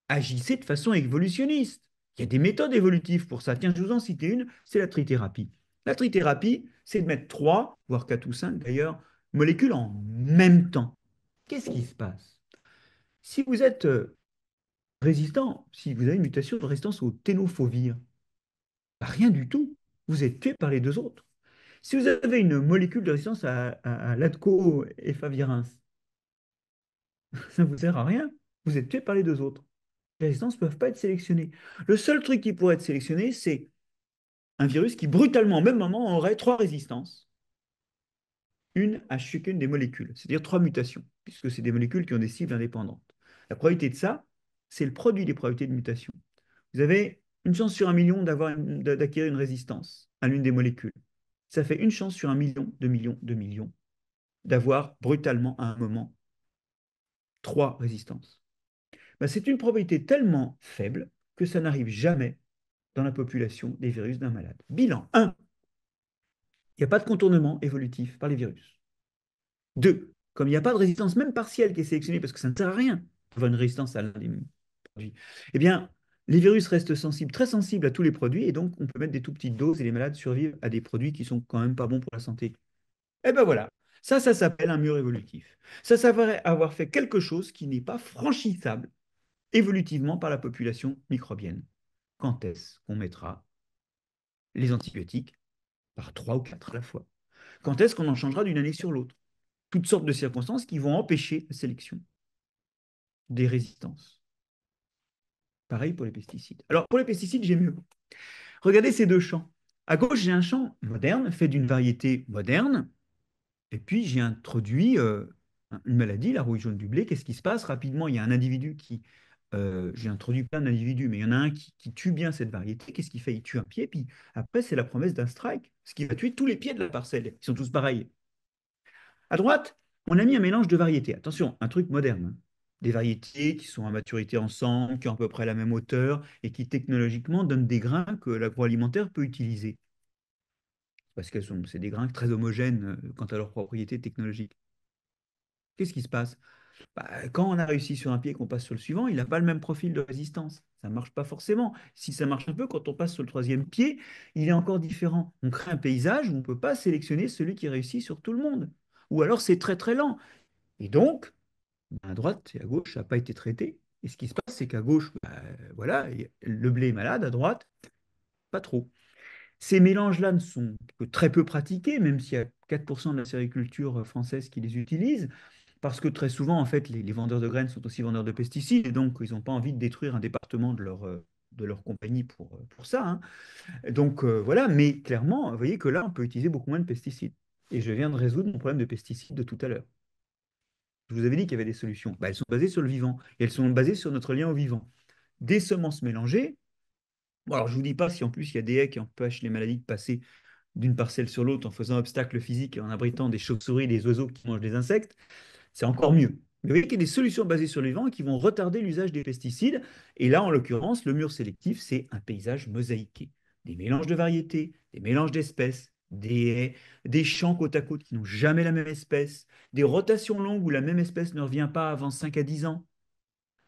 Agissez de façon évolutionniste. Il y a des méthodes évolutives pour ça. Tiens, je vous en cite une, c'est la trithérapie. La trithérapie, c'est de mettre 3, voire 4 ou 5 d'ailleurs, molécules en même temps. Qu'est-ce qui se passe? Si vous êtes résistant, si vous avez une mutation de résistance au ténofovir, bah, rien du tout. Vous êtes tué par les deux autres. Si vous avez une molécule de résistance à l'adco-efavirenz, ça ne vous sert à rien. Vous êtes tué par les deux autres. Les résistances ne peuvent pas être sélectionnées. Le seul truc qui pourrait être sélectionné, c'est un virus qui, brutalement, au même moment, aurait 3 résistances, une à chacune des molécules, c'est-à-dire 3 mutations, puisque c'est des molécules qui ont des cibles indépendantes. La probabilité de ça, c'est le produit des probabilités de mutation. Vous avez une chance sur un million d'acquérir une résistance à l'une des molécules. Ça fait une chance sur un million, 2 millions, 2 millions d'avoir brutalement à un moment 3 résistances. Ben, c'est une probabilité tellement faible que ça n'arrive jamais dans la population des virus d'un malade. Bilan 1, il n'y a pas de contournement évolutif par les virus. 2, comme il n'y a pas de résistance même partielle qui est sélectionnée parce que ça ne sert à rien d'avoir une résistance à l'un des produits, eh bien, les virus restent sensibles, très sensibles à tous les produits et donc on peut mettre des tout petites doses et les malades survivent à des produits qui sont quand même pas bons pour la santé. Eh ben voilà, ça s'appelle un mur évolutif. Ça s'avérait avoir fait quelque chose qui n'est pas franchissable évolutivement par la population microbienne. Quand est-ce qu'on mettra les antibiotiques par 3 ou 4 à la fois? Quand est-ce qu'on en changera d'une année sur l'autre? Toutes sortes de circonstances qui vont empêcher la sélection des résistances. Pareil pour les pesticides. Alors, pour les pesticides, j'ai mieux. Regardez ces deux champs. À gauche, j'ai un champ moderne, fait d'une variété moderne, et puis j'ai introduit une maladie, la rouille jaune du blé. Qu'est-ce qui se passe? Rapidement, il y a un individu qui... j'ai introduit plein d'individus, mais il y en a un qui tue bien cette variété. Qu'est-ce qu'il fait? Il tue un pied, puis après, c'est la promesse d'un strike, ce qui va tuer tous les pieds de la parcelle. Ils sont tous pareils. À droite, on a mis un mélange de variétés. Attention, un truc moderne, hein. Des variétés qui sont à maturité ensemble, qui ont à peu près la même hauteur et qui technologiquement donnent des grains que l'agroalimentaire peut utiliser. Parce que c'est des grains très homogènes quant à leurs propriétés technologiques. Qu'est-ce qui se passe? Bah, quand on a réussi sur un pied et qu'on passe sur le suivant, il n'a pas le même profil de résistance. Ça ne marche pas forcément. Si ça marche un peu, quand on passe sur le troisième pied, il est encore différent. On crée un paysage où on ne peut pas sélectionner celui qui réussit sur tout le monde. Ou alors c'est très très lent. Et donc, à droite et à gauche, ça n'a pas été traité. Et ce qui se passe, c'est qu'à gauche, bah, voilà, le blé est malade, à droite, pas trop. Ces mélanges-là ne sont que très peu pratiqués, même s'il y a 4% de la sériculture française qui les utilise, parce que très souvent, en fait, les vendeurs de graines sont aussi vendeurs de pesticides, et donc ils n'ont pas envie de détruire un département de leur compagnie pour ça, hein. Donc voilà, mais clairement, vous voyez que là, on peut utiliser beaucoup moins de pesticides. Et je viens de résoudre mon problème de pesticides de tout à l'heure. Je vous avais dit qu'il y avait des solutions. Bah, elles sont basées sur le vivant, et elles sont basées sur notre lien au vivant. Des semences mélangées. Bon, alors, je ne vous dis pas si en plus il y a des haies qui empêchent les maladies de passer d'une parcelle sur l'autre en faisant obstacle physique et en abritant des chauves-souris, des oiseaux qui mangent des insectes, c'est encore mieux. Mais vous voyez qu'il y a des solutions basées sur le vivant qui vont retarder l'usage des pesticides. Et là, en l'occurrence, le mur sélectif, c'est un paysage mosaïqué. Des mélanges de variétés, des mélanges d'espèces, des champs côte à côte qui n'ont jamais la même espèce, des rotations longues où la même espèce ne revient pas avant 5 à 10 ans.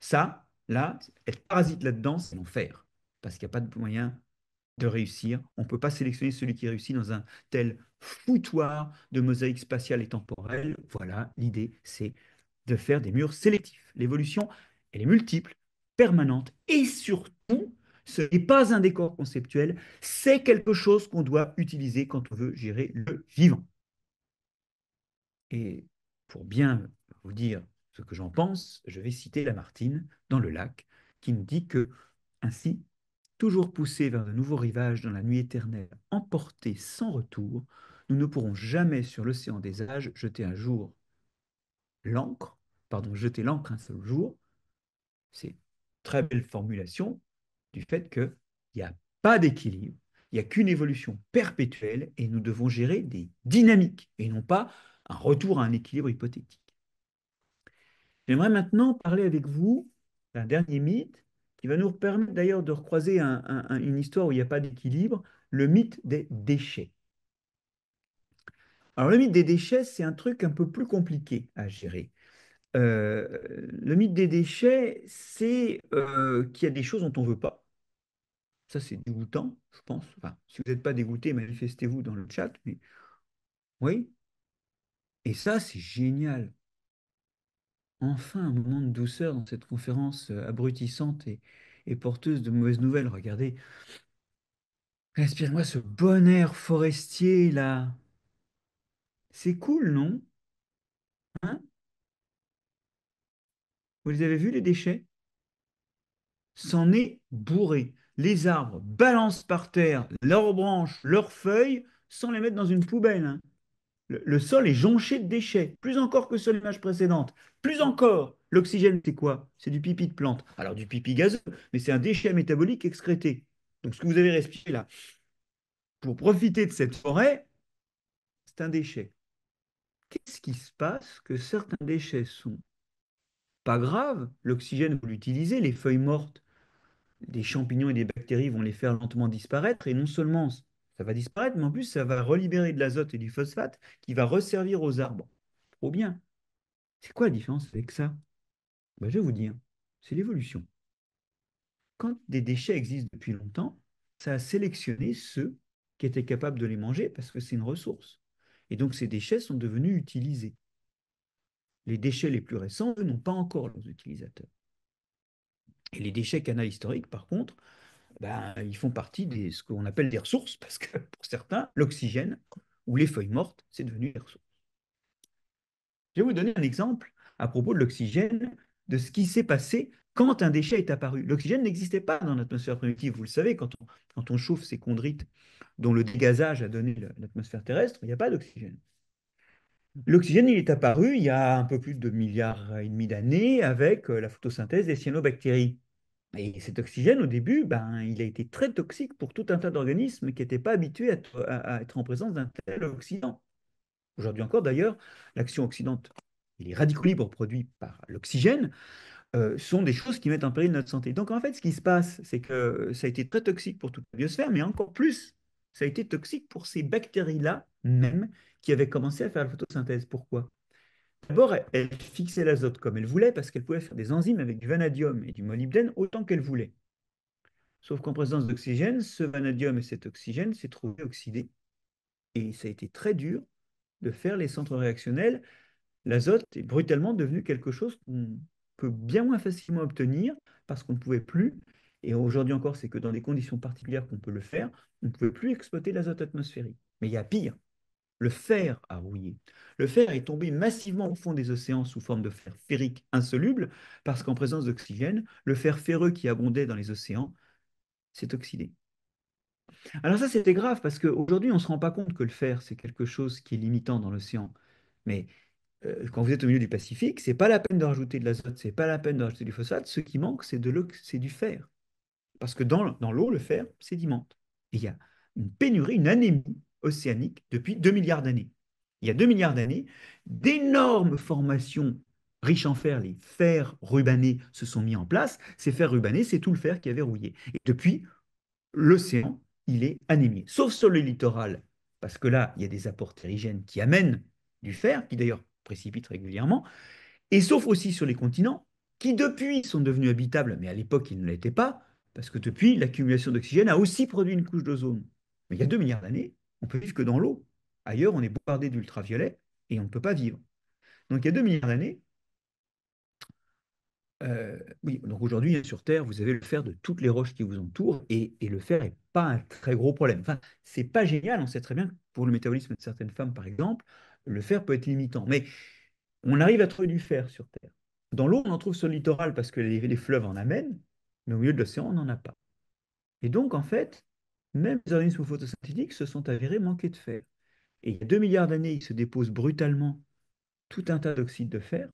Ça, là, être parasite là-dedans, c'est l'enfer. Parce qu'il n'y a pas de moyen de réussir. On ne peut pas sélectionner celui qui réussit dans un tel foutoir de mosaïque spatiale et temporelle. Voilà, l'idée, c'est de faire des murs sélectifs. L'évolution, elle est multiple, permanente, et surtout, ce n'est pas un décor conceptuel, c'est quelque chose qu'on doit utiliser quand on veut gérer le vivant. Et pour bien vous dire ce que j'en pense, je vais citer Lamartine dans Le Lac, qui nous dit que, ainsi, toujours poussés vers de nouveaux rivages dans la nuit éternelle, emportés sans retour, nous ne pourrons jamais sur l'océan des âges l'ancre, jeter l'ancre un seul jour. C'est une très belle formulation du fait qu'il n'y a pas d'équilibre, il n'y a qu'une évolution perpétuelle et nous devons gérer des dynamiques et non pas un retour à un équilibre hypothétique. J'aimerais maintenant parler avec vous d'un dernier mythe qui va nous permettre d'ailleurs de recroiser une histoire où il n'y a pas d'équilibre, le mythe des déchets. Alors, le mythe des déchets, c'est un truc un peu plus compliqué à gérer. Le mythe des déchets, c'est qu'il y a des choses dont on ne veut pas. Ça, c'est dégoûtant, je pense. Enfin, si vous n'êtes pas dégoûté, manifestez-vous dans le chat. Mais oui. Et ça, c'est génial. Enfin, un moment de douceur dans cette conférence abrutissante et porteuse de mauvaises nouvelles. Regardez, respirez-moi ce bon air forestier là. C'est cool, non? Hein? Vous les avez vus, les déchets? C'en est bourré. Les arbres balancent par terre leurs branches, leurs feuilles, sans les mettre dans une poubelle, hein. Le sol est jonché de déchets, plus encore que sur l'image précédente. Plus encore, l'oxygène, c'est quoi? C'est du pipi de plante. Alors du pipi gazeux, mais c'est un déchet métabolique excrété. Donc ce que vous avez respiré là, pour profiter de cette forêt, c'est un déchet. Qu'est-ce qui se passe que certains déchets sont pas graves? L'oxygène, vous l'utilisez, les feuilles mortes, des champignons et des bactéries vont les faire lentement disparaître, et non seulement ça va disparaître, mais en plus ça va relibérer de l'azote et du phosphate qui va resservir aux arbres. Trop bien. C'est quoi la différence avec ça? Ben, je vais vous dire, c'est l'évolution. Quand des déchets existent depuis longtemps, ça a sélectionné ceux qui étaient capables de les manger parce que c'est une ressource. Et donc ces déchets sont devenus utilisés. Les déchets les plus récents, eux, n'ont pas encore leurs utilisateurs. Et les déchets canal historiques, par contre, ben, ils font partie de ce qu'on appelle des ressources, parce que pour certains, l'oxygène ou les feuilles mortes, c'est devenu des ressources. Je vais vous donner un exemple à propos de l'oxygène, de ce qui s'est passé quand un déchet est apparu. L'oxygène n'existait pas dans l'atmosphère primitive, vous le savez, quand on chauffe ces chondrites dont le dégazage a donné l'atmosphère terrestre, il n'y a pas d'oxygène. L'oxygène, il est apparu il y a un peu plus de 1,5 milliard d'années avec la photosynthèse des cyanobactéries. Et cet oxygène, au début, ben, il a été très toxique pour tout un tas d'organismes qui n'étaient pas habitués à être en présence d'un tel oxydant. Aujourd'hui encore, d'ailleurs, l'action oxydante et les radicaux libres produits par l'oxygène sont des choses qui mettent en péril notre santé. Donc, en fait, ce qui se passe, c'est que ça a été très toxique pour toute la biosphère, mais encore plus, ça a été toxique pour ces bactéries-là même qui avaient commencé à faire la photosynthèse. Pourquoi? D'abord, elle fixait l'azote comme elle voulait parce qu'elle pouvait faire des enzymes avec du vanadium et du molybdène autant qu'elle voulait. Sauf qu'en présence d'oxygène, ce vanadium et cet oxygène s'est trouvé oxydé. Et ça a été très dur de faire les centres réactionnels. L'azote est brutalement devenu quelque chose qu'on peut bien moins facilement obtenir parce qu'on ne pouvait plus, et aujourd'hui encore, c'est que dans des conditions particulières qu'on peut le faire, on ne pouvait plus exploiter l'azote atmosphérique. Mais il y a pire, le fer a rouillé. Le fer est tombé massivement au fond des océans sous forme de fer ferrique insoluble parce qu'en présence d'oxygène, le fer ferreux qui abondait dans les océans s'est oxydé. Alors ça, c'était grave parce qu'aujourd'hui, on ne se rend pas compte que le fer, c'est quelque chose qui est limitant dans l'océan. Mais quand vous êtes au milieu du Pacifique, c'est pas la peine de rajouter de l'azote, c'est pas la peine de rajouter du phosphate. Ce qui manque, c'est du fer. Parce que dans l'eau, le fer sédimente. Et il y a une pénurie, une anémie océanique depuis 2 milliards d'années. Il y a 2 milliards d'années, d'énormes formations riches en fer, les fers rubanés, se sont mis en place. Ces fers rubanés, c'est tout le fer qui avait rouillé. Et depuis, l'océan, il est anémié. Sauf sur le littoral, parce que là, il y a des apports terrigènes qui amènent du fer, qui d'ailleurs précipitent régulièrement, et sauf aussi sur les continents, qui depuis sont devenus habitables, mais à l'époque, ils ne l'étaient pas, parce que depuis, l'accumulation d'oxygène a aussi produit une couche d'ozone. Mais il y a 2 milliards d'années, on peut vivre que dans l'eau. Ailleurs, on est bombardé d'ultraviolets et on ne peut pas vivre. Donc il y a 2 milliards d'années, oui, donc aujourd'hui, hein, sur Terre, vous avez le fer de toutes les roches qui vous entourent et le fer n'est pas un très gros problème. Enfin, c'est pas génial, on sait très bien que pour le métabolisme de certaines femmes, par exemple, le fer peut être limitant. Mais on arrive à trouver du fer sur Terre. Dans l'eau, on en trouve sur le littoral parce que les fleuves en amènent, mais au milieu de l'océan, on n'en a pas. Et donc, en fait, même les organismes photosynthétiques se sont avérés manquer de fer. Et il y a 2 milliards d'années, ils se déposent brutalement tout un tas d'oxydes de fer,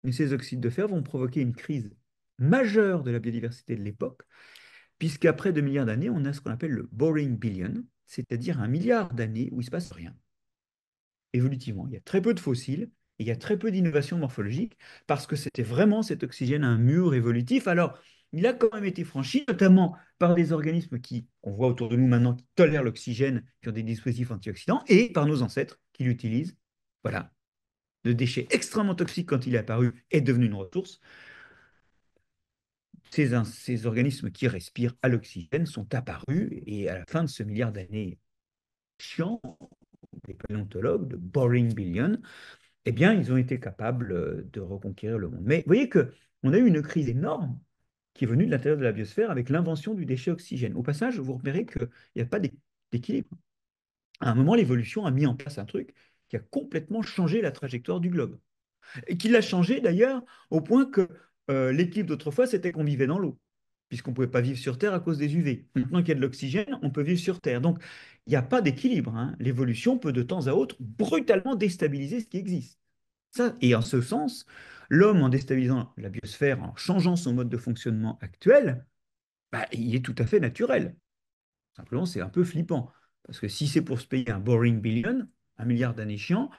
mais ces oxydes de fer vont provoquer une crise majeure de la biodiversité de l'époque, puisqu'après 2 milliards d'années, on a ce qu'on appelle le boring billion, c'est-à-dire 1 milliard d'années où il ne se passe rien. Évolutivement, il y a très peu de fossiles, et il y a très peu d'innovations morphologiques, parce que c'était vraiment cet oxygène un mur évolutif. Alors, il a quand même été franchi, notamment par des organismes qui, on voit autour de nous maintenant, qui tolèrent l'oxygène, qui ont des dispositifs antioxydants, et par nos ancêtres qui l'utilisent. Voilà. Le déchet extrêmement toxique, quand il est apparu, est devenu une ressource. Ces organismes qui respirent à l'oxygène sont apparus, et à la fin de ce milliard d'années chiant, des paléontologues, de Boring Billion, eh bien, ils ont été capables de reconquérir le monde. Mais vous voyez qu'on a eu une crise énorme qui est venue de l'intérieur de la biosphère avec l'invention du déchet oxygène. Au passage, vous repérez qu'il n'y a pas d'équilibre. À un moment, l'évolution a mis en place un truc qui a complètement changé la trajectoire du globe. Et qui l'a changé d'ailleurs au point que l'équilibre d'autrefois, c'était qu'on vivait dans l'eau, puisqu'on ne pouvait pas vivre sur Terre à cause des UV. Maintenant qu'il y a de l'oxygène, on peut vivre sur Terre. Donc, il n'y a pas d'équilibre, hein. L'évolution peut de temps à autre brutalement déstabiliser ce qui existe. Ça, et en ce sens, l'homme, en déstabilisant la biosphère, en changeant son mode de fonctionnement actuel, bah, il est tout à fait naturel. Simplement, c'est un peu flippant. Parce que si c'est pour se payer un boring billion, un milliard d'années chiant,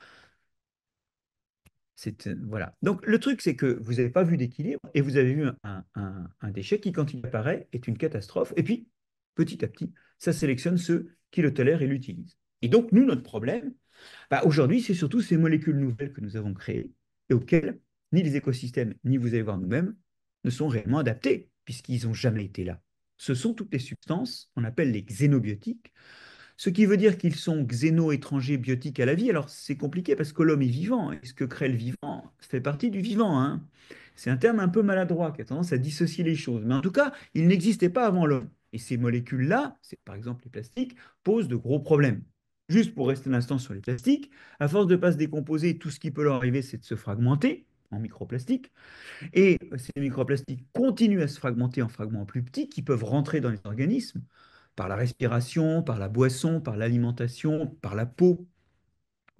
voilà. Donc, le truc, c'est que vous n'avez pas vu d'équilibre et vous avez vu un déchet qui, quand il apparaît, est une catastrophe. Et puis, petit à petit, ça sélectionne ceux qui le tolèrent et l'utilisent. Et donc, nous, notre problème, bah, aujourd'hui, c'est surtout ces molécules nouvelles que nous avons créées et auxquelles ni les écosystèmes, ni vous allez voir nous-mêmes, ne sont réellement adaptés, puisqu'ils n'ont jamais été là. Ce sont toutes les substances, on appelle les xénobiotiques, ce qui veut dire qu'ils sont xéno-étrangers biotiques à la vie. Alors, c'est compliqué parce que l'homme est vivant. Et ce que crée le vivant, ça fait partie du vivant, hein. C'est un terme un peu maladroit qui a tendance à dissocier les choses. Mais en tout cas, il n'existait pas avant l'homme. Et ces molécules-là, c'est par exemple les plastiques, posent de gros problèmes. Juste pour rester un instant sur les plastiques, à force de ne pas se décomposer, tout ce qui peut leur arriver, c'est de se fragmenter en microplastiques. Et ces microplastiques continuent à se fragmenter en fragments plus petits qui peuvent rentrer dans les organismes par la respiration, par la boisson, par l'alimentation, par la peau.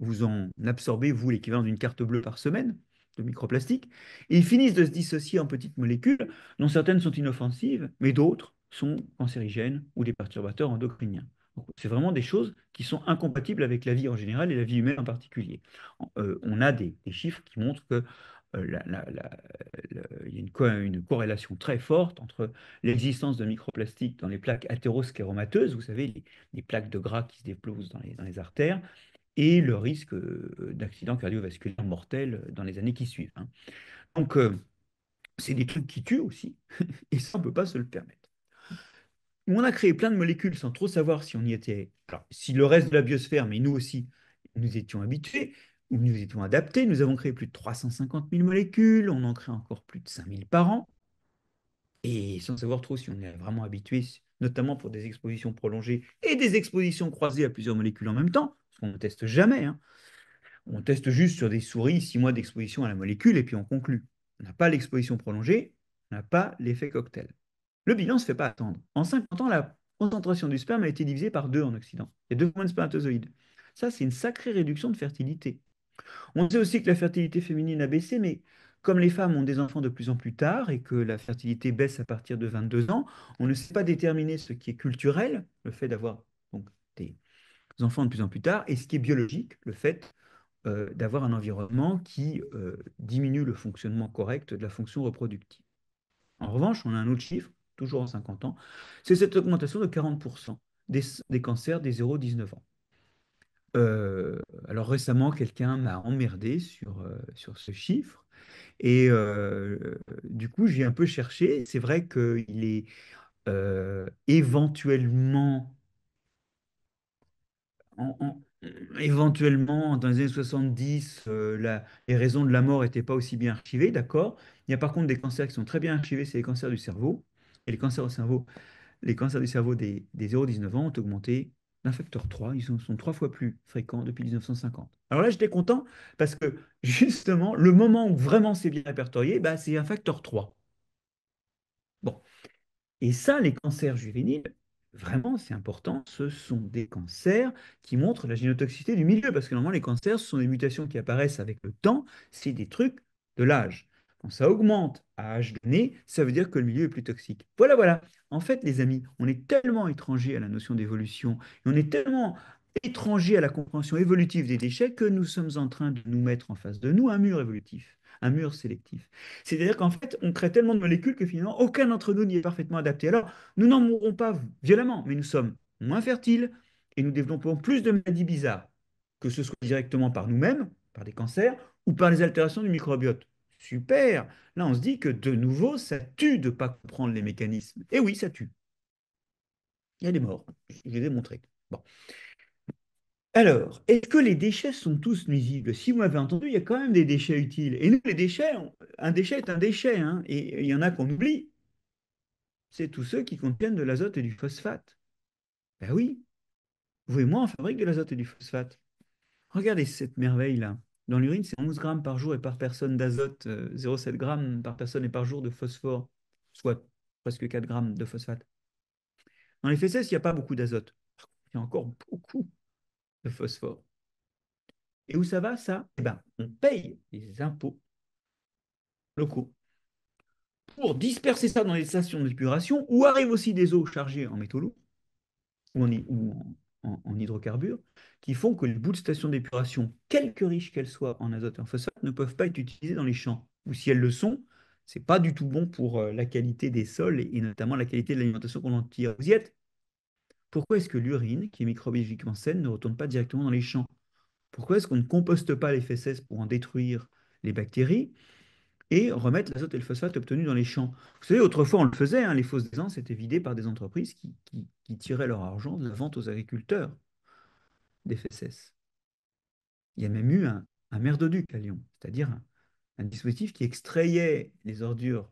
Vous en absorbez, vous, l'équivalent d'une carte bleue par semaine de microplastiques. Et ils finissent de se dissocier en petites molécules, dont certaines sont inoffensives, mais d'autres sont cancérigènes ou des perturbateurs endocriniens. C'est vraiment des choses qui sont incompatibles avec la vie en général et la vie humaine en particulier. On a des chiffres qui montrent que il y a une corrélation très forte entre l'existence de microplastiques dans les plaques athéroscléromateuses, vous savez, les plaques de gras qui se déposent dans les artères, et le risque d'accident cardiovasculaire mortel dans les années qui suivent, hein. Donc, c'est des trucs qui tuent aussi, et ça, on ne peut pas se le permettre. On a créé plein de molécules sans trop savoir si on y était. Alors, si le reste de la biosphère, mais nous aussi, nous étions habitués, ou nous étions adaptés, nous avons créé plus de 350 000 molécules, on en crée encore plus de 5 000 par an, et sans savoir trop si on est vraiment habitué, notamment pour des expositions prolongées et des expositions croisées à plusieurs molécules en même temps, parce qu'on ne teste jamais, hein. On teste juste sur des souris 6 mois d'exposition à la molécule et puis on conclut. On n'a pas l'exposition prolongée, on n'a pas l'effet cocktail. Le bilan ne se fait pas attendre. En 50 ans, la concentration du sperme a été divisée par 2 en Occident. Il y a 2 moins de spermatozoïdes. Ça, c'est une sacrée réduction de fertilité. On sait aussi que la fertilité féminine a baissé, mais comme les femmes ont des enfants de plus en plus tard et que la fertilité baisse à partir de 22 ans, on ne sait pas déterminer ce qui est culturel, le fait d'avoir donc des enfants de plus en plus tard, et ce qui est biologique, le fait d'avoir un environnement qui diminue le fonctionnement correct de la fonction reproductive. En revanche, on a un autre chiffre, toujours en 50 ans, c'est cette augmentation de 40% des cancers des 0-19 ans. Alors récemment, quelqu'un m'a emmerdé sur ce chiffre. Et du coup, j'ai un peu cherché. C'est vrai qu'il est éventuellement, en- en- éventuellement, dans les années 70, les raisons de la mort n'étaient pas aussi bien archivées, d'accord. Il y a par contre des cancers qui sont très bien archivés, c'est les cancers du cerveau. Et les cancers du cerveau des 0-19 ans ont augmenté d'un facteur 3. Ils sont 3 fois plus fréquents depuis 1950. Alors là, j'étais content parce que justement, le moment où vraiment c'est bien répertorié, bah, c'est un facteur 3. Bon. Et ça, les cancers juvéniles, vraiment, c'est important. Ce sont des cancers qui montrent la génotoxicité du milieu. Parce que normalement, les cancers, ce sont des mutations qui apparaissent avec le temps. C'est des trucs de l'âge. Quand ça augmente à âge donné, ça veut dire que le milieu est plus toxique. Voilà, voilà. En fait, les amis, on est tellement étrangers à la notion d'évolution, et on est tellement étrangers à la compréhension évolutive des déchets que nous sommes en train de nous mettre en face de nous un mur évolutif. un mur sélectif. C'est-à-dire qu'en fait, on crée tellement de molécules que finalement, aucun d'entre nous n'y est parfaitement adapté. Alors, nous n'en mourrons pas violemment, mais nous sommes moins fertiles et nous développons plus de maladies bizarres, que ce soit directement par nous-mêmes, par des cancers, ou par les altérations du microbiote. Super! Là, on se dit que de nouveau, ça tue de ne pas comprendre les mécanismes. Et oui, ça tue. Il y a des morts. Je les ai montrés. Bon. Alors, est-ce que les déchets sont tous nuisibles? Si vous m'avez entendu, il y a quand même des déchets utiles. Et nous, les déchets, un déchet est un déchet, hein, et il y en a qu'on oublie. C'est tous ceux qui contiennent de l'azote et du phosphate. Ben oui, vous et moi, on fabrique de l'azote et du phosphate. Regardez cette merveille-là. Dans l'urine, c'est 11 grammes par jour et par personne d'azote, 0,7 grammes par personne et par jour de phosphore, soit presque 4 grammes de phosphate. Dans les fesses, il n'y a pas beaucoup d'azote. Il y a encore beaucoup de phosphore. Et où ça va, ça? Eh ben, on paye les impôts locaux pour disperser ça dans les stations d'épuration, où arrivent aussi des eaux chargées en métaux lourds ou en hydrocarbures, qui font que les bouts de stations d'épuration, quelque riches qu'elles soient en azote et en phosphate, ne peuvent pas être utilisées dans les champs. Ou si elles le sont, c'est pas du tout bon pour la qualité des sols et notamment la qualité de l'alimentation qu'on en tire. Vous y êtes? Pourquoi est-ce que l'urine, qui est microbiologiquement saine, ne retourne pas directement dans les champs? Pourquoi est-ce qu'on ne composte pas les fesses pour en détruire les bactéries et remettre l'azote et le phosphate obtenus dans les champs? Vous savez, autrefois, on le faisait, hein, les fosses d'aisance étaient vidées par des entreprises qui tiraient leur argent de la vente aux agriculteurs des fesses. Il y a même eu un merdoduc à Lyon, c'est-à-dire un dispositif qui extrayait les ordures,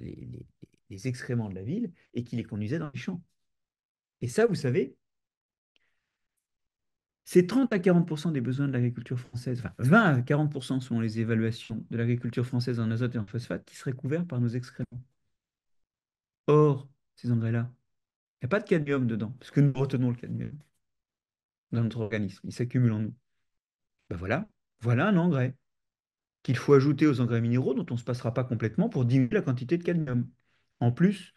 les excréments de la ville et qui les conduisait dans les champs. Et ça, vous savez, c'est 30 à 40% des besoins de l'agriculture française, enfin 20 à 40% selon les évaluations de l'agriculture française en azote et en phosphate, qui seraient couverts par nos excréments. Or, ces engrais-là, il n'y a pas de cadmium dedans, parce que nous retenons le cadmium dans notre organisme, il s'accumule en nous. Ben voilà, voilà un engrais qu'il faut ajouter aux engrais minéraux dont on ne se passera pas complètement pour diminuer la quantité de cadmium. En plus,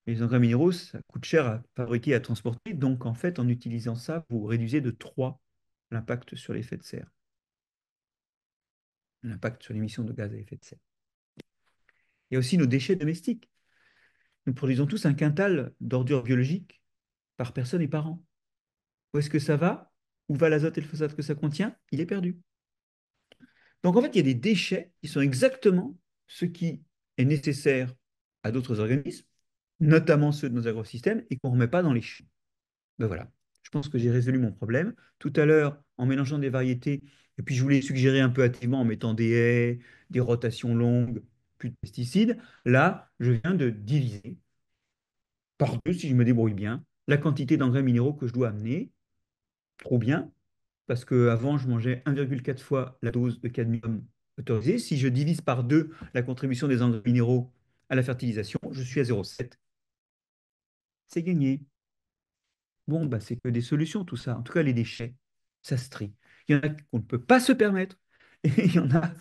les engrais minéraux, ça coûte cher à fabriquer et à transporter, donc en fait, en utilisant ça, vous réduisez de 3 l'impact sur l'effet de serre, l'impact sur l'émission de gaz à effet de serre. Il y a aussi nos déchets domestiques. Nous produisons tous un quintal d'ordures biologiques par personne et par an. Où est-ce que ça va? Où va l'azote et le phosphate que ça contient? Il est perdu. Donc en fait, il y a des déchets qui sont exactement ce qui est nécessaire à d'autres organismes, notamment ceux de nos agrosystèmes, et qu'on ne remet pas dans les champs. Ben voilà, je pense que j'ai résolu mon problème. Tout à l'heure, en mélangeant des variétés, et puis je voulais suggérer un peu hâtivement en mettant des haies, des rotations longues, plus de pesticides. Là, je viens de diviser par deux, si je me débrouille bien, la quantité d'engrais minéraux que je dois amener. Trop bien, parce qu'avant, je mangeais 1,4 fois la dose de cadmium autorisée. Si je divise par deux la contribution des engrais minéraux à la fertilisation, je suis à 0,7. C'est gagné. Bon, bah, c'est que des solutions, tout ça. En tout cas, les déchets, ça se trie. Il y en a qu'on ne peut pas se permettre, et il y en a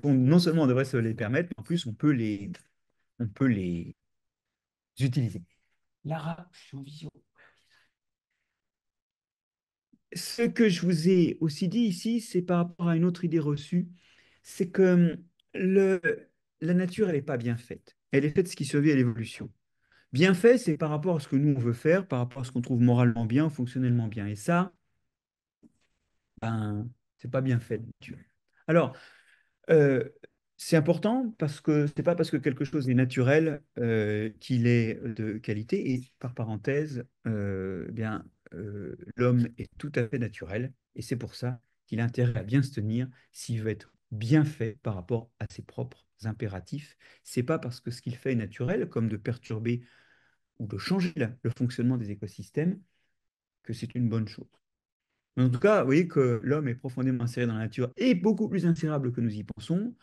qu'on non seulement on devrait se les permettre, mais en plus, on peut les utiliser. Lara, je suis en vision. Ce que je vous ai aussi dit ici, c'est par rapport à une autre idée reçue, c'est que le, la nature, elle n'est pas bien faite. Elle est faite de ce qui survit à l'évolution. Bien fait, c'est par rapport à ce que nous, on veut faire, par rapport à ce qu'on trouve moralement bien, fonctionnellement bien. Et ça, ben, c'est pas bien fait, la nature. Alors, euh, c'est important parce que c'est pas parce que quelque chose est naturel qu'il est de qualité. Et par parenthèse, bien, l'homme est tout à fait naturel. Et c'est pour ça qu'il a intérêt à bien se tenir s'il veut être bien fait par rapport à ses propres impératifs. C'est pas parce que ce qu'il fait est naturel, comme de perturber ou de changer le fonctionnement des écosystèmes, que c'est une bonne chose. Mais en tout cas, vous voyez que l'homme est profondément inséré dans la nature et beaucoup plus insérable que nous y pensons,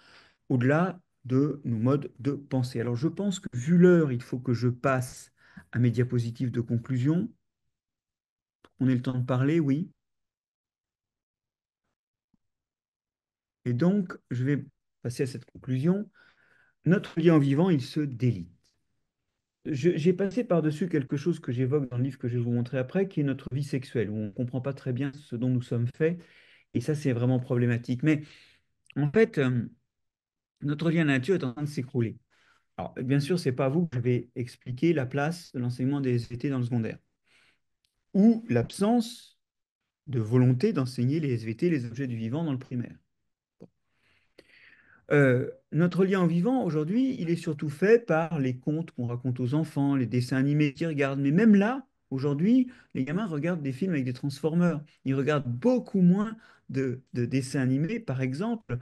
au-delà de nos modes de pensée. Alors je pense que vu l'heure, il faut que je passe à mes diapositives de conclusion. On ait le temps de parler, oui. Et donc, je vais passer à cette conclusion. Notre lien vivant, il se délite. J'ai passé par-dessus quelque chose que j'évoque dans le livre que je vais vous montrer après, qui est notre vie sexuelle, où on ne comprend pas très bien ce dont nous sommes faits. Et ça, c'est vraiment problématique. Mais en fait, Notre lien à la nature est en train de s'écrouler. Alors, bien sûr, c'est pas à vous que je vais expliquer la place de l'enseignement des SVT dans le secondaire, ou l'absence de volonté d'enseigner les SVT, les objets du vivant, dans le primaire. Notre lien au vivant, aujourd'hui, il est surtout fait par les contes qu'on raconte aux enfants, les dessins animés qu'ils regardent. Mais même là, aujourd'hui, les gamins regardent des films avec des Transformers. Ils regardent beaucoup moins de dessins animés, par exemple,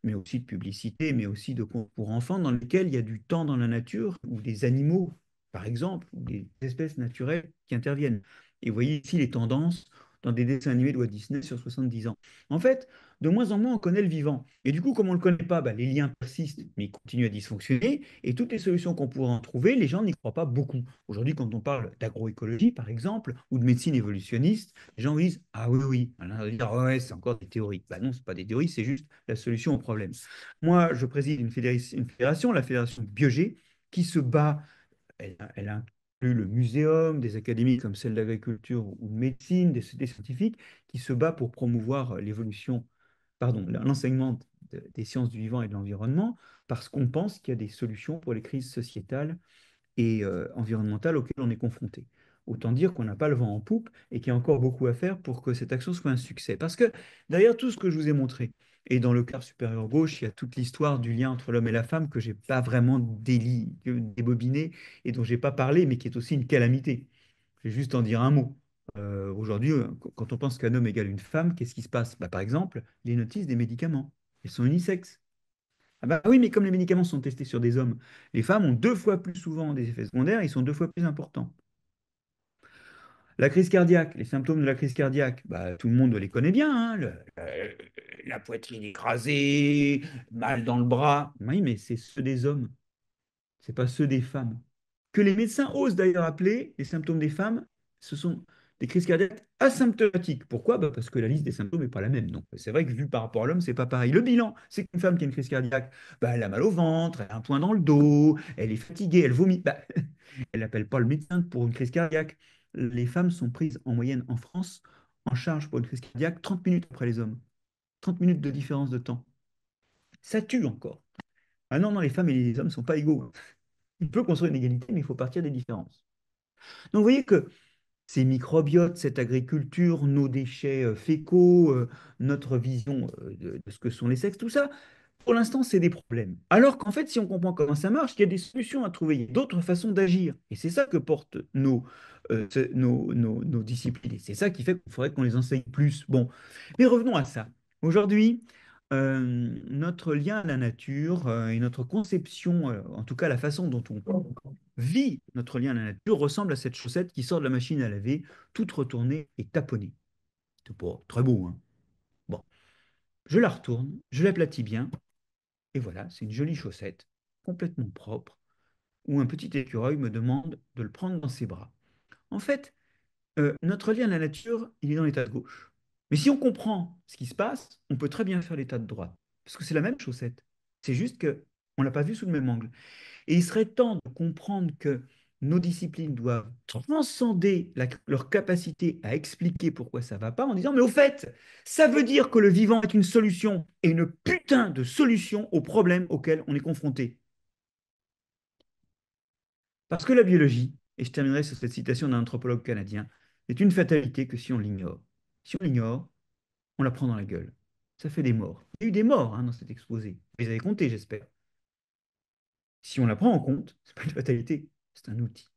mais aussi de publicités, mais aussi de contes pour enfants, dans lesquels il y a du temps dans la nature, ou des animaux, par exemple, ou des espèces naturelles qui interviennent. Et vous voyez ici les tendances dans des dessins animés de Walt Disney sur 70 ans. En fait, de moins en moins, on connaît le vivant. Et du coup, comme on ne le connaît pas, bah, les liens persistent, mais ils continuent à dysfonctionner. Et toutes les solutions qu'on pourrait en trouver, les gens n'y croient pas beaucoup. Aujourd'hui, quand on parle d'agroécologie, par exemple, ou de médecine évolutionniste, les gens disent: ah oui, oui. Alors, on va dire: ouais, c'est encore des théories. Bah non, ce n'est pas des théories, c'est juste la solution au problème. Moi, je préside une fédération, la fédération Biogé, qui se bat. Elle inclut le muséum, des académies comme celle d'agriculture ou de médecine, des sociétés scientifiques, qui se bat pour promouvoir l'évolution, pardon, l'enseignement des sciences du vivant et de l'environnement, parce qu'on pense qu'il y a des solutions pour les crises sociétales et environnementales auxquelles on est confronté. Autant dire qu'on n'a pas le vent en poupe et qu'il y a encore beaucoup à faire pour que cette action soit un succès. Parce que derrière tout ce que je vous ai montré, et dans le quart supérieur gauche, il y a toute l'histoire du lien entre l'homme et la femme que je n'ai pas vraiment débobiné et dont je n'ai pas parlé, mais qui est aussi une calamité. Je vais juste en dire un mot. Aujourd'hui, quand on pense qu'un homme égale une femme, qu'est-ce qui se passe? Bah, par exemple, les notices des médicaments. Elles sont unisexes. Ah bah oui, mais comme les médicaments sont testés sur des hommes, les femmes ont 2 fois plus souvent des effets secondaires, ils sont 2 fois plus importants. La crise cardiaque, les symptômes de la crise cardiaque, bah, tout le monde les connaît bien, hein, la poitrine écrasée, mal dans le bras. Oui, mais c'est ceux des hommes, c'est pas ceux des femmes. Que les médecins osent d'ailleurs appeler les symptômes des femmes, ce sont des crises cardiaques asymptomatiques. Pourquoi? Bah, parce que la liste des symptômes n'est pas la même. Donc c'est vrai que vu par rapport à l'homme, c'est pas pareil. Le bilan, c'est qu'une femme qui a une crise cardiaque, bah, elle a mal au ventre, elle a un point dans le dos, elle est fatiguée, elle vomit. Bah, elle n'appelle pas le médecin pour une crise cardiaque. Les femmes sont prises en moyenne en France en charge pour une crise cardiaque 30 minutes après les hommes. 30 minutes de différence de temps. Ça tue encore. Ah non, non, les femmes et les hommes ne sont pas égaux. Il peut construire une égalité, mais il faut partir des différences. Donc vous voyez que ces microbiotes, cette agriculture, nos déchets fécaux, notre vision de ce que sont les sexes, tout ça, pour l'instant, c'est des problèmes. Alors qu'en fait, si on comprend comment ça marche, il y a des solutions à trouver, il y a d'autres façons d'agir. Et c'est ça que portent nos disciplines. Et c'est ça qui fait qu'il faudrait qu'on les enseigne plus. Bon, mais revenons à ça. Aujourd'hui, notre lien à la nature et notre conception, en tout cas la façon dont on vit notre lien à la nature, ressemble à cette chaussette qui sort de la machine à laver, toute retournée et taponnée. C'est pas très beau, hein? Bon, je la retourne, je l'aplatis bien, et voilà, c'est une jolie chaussette, complètement propre, où un petit écureuil me demande de le prendre dans ses bras. En fait, notre lien à la nature, il est dans l'état de gauche. Mais si on comprend ce qui se passe, on peut très bien faire l'état de droite. Parce que c'est la même chaussette. C'est juste que on ne l'a pas vu sous le même angle. Et il serait temps de comprendre que nos disciplines doivent transcender leur capacité à expliquer pourquoi ça ne va pas en disant: mais au fait, ça veut dire que le vivant est une solution et une putain de solution aux problèmes auxquels on est confronté. Parce que la biologie, et je terminerai sur cette citation d'un anthropologue canadien, est une fatalité que si on l'ignore. Si on l'ignore, on la prend dans la gueule. Ça fait des morts. Il y a eu des morts, hein, dans cet exposé. Vous les avez comptés, j'espère. Si on la prend en compte, ce n'est pas une fatalité, c'est un outil.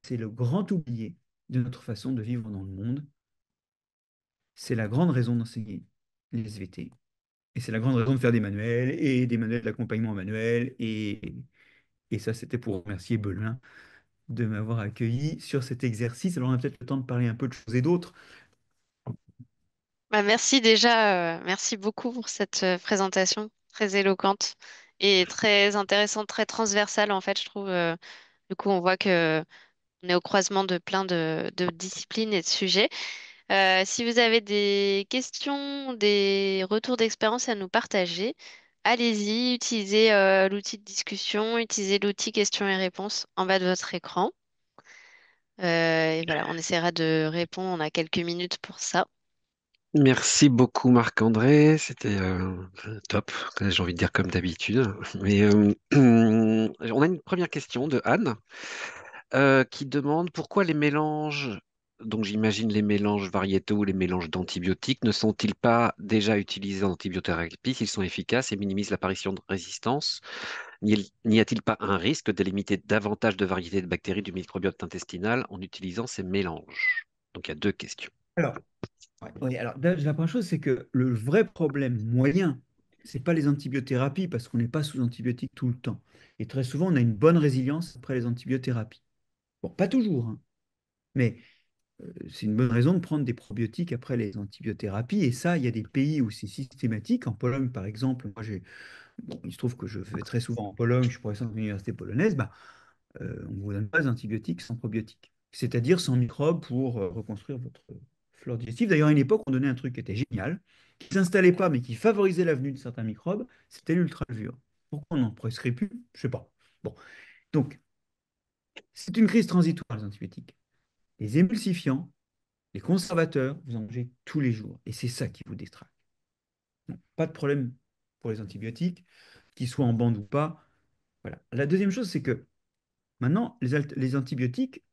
C'est le grand oublié de notre façon de vivre dans le monde. C'est la grande raison d'enseigner les SVT. Et c'est la grande raison de faire des manuels et des manuels d'accompagnement manuel. Et ça, c'était pour remercier Belin de m'avoir accueilli sur cet exercice. Alors, on a peut-être le temps de parler un peu de choses et d'autres. Bah, merci déjà, merci beaucoup pour cette présentation très éloquente et très intéressante, très transversale en fait, je trouve. Du coup, on voit que on est au croisement de plein de disciplines et de sujets. Si vous avez des questions, des retours d'expérience à nous partager, allez-y, utilisez l'outil de discussion, utilisez l'outil questions et réponses en bas de votre écran. Et voilà, on essaiera de répondre. On a quelques minutes pour ça. Merci beaucoup Marc-André, c'était top, j'ai envie de dire comme d'habitude. Mais on a une première question de Anne qui demande pourquoi les mélanges, donc j'imagine les mélanges variétaux ou les mélanges d'antibiotiques, ne sont-ils pas déjà utilisés en antibiothérapie s'ils sont efficaces et minimisent l'apparition de résistance? N'y a-t-il pas un risque de limiter davantage de variétés de bactéries du microbiote intestinal en utilisant ces mélanges? Donc il y a deux questions. Alors, ouais, oui, alors la première chose, c'est que le vrai problème moyen, c'est pas les antibiothérapies, parce qu'on n'est pas sous antibiotiques tout le temps. Et très souvent, on a une bonne résilience après les antibiothérapies. Bon, pas toujours, hein, mais c'est une bonne raison de prendre des probiotiques après les antibiothérapies. Et ça, il y a des pays où c'est systématique. En Pologne, par exemple, bon, il se trouve que je vais très souvent en Pologne, je suis professeur dans une université polonaise, bah, on ne vous donne pas d'antibiotiques sans probiotiques. C'est-à-dire sans microbes pour reconstruire votre flore digestive. D'ailleurs, à une époque, on donnait un truc qui était génial, qui ne s'installait pas, mais qui favorisait la venue de certains microbes, c'était l'ultralevure. Pourquoi on n'en prescrit plus? Je ne sais pas. Bon, donc, c'est une crise transitoire, les antibiotiques. Les émulsifiants, les conservateurs, vous en mangez tous les jours. Et c'est ça qui vous détraque. Bon, pas de problème pour les antibiotiques, qu'ils soient en bande ou pas. Voilà. La deuxième chose, c'est que maintenant, les antibiotiques,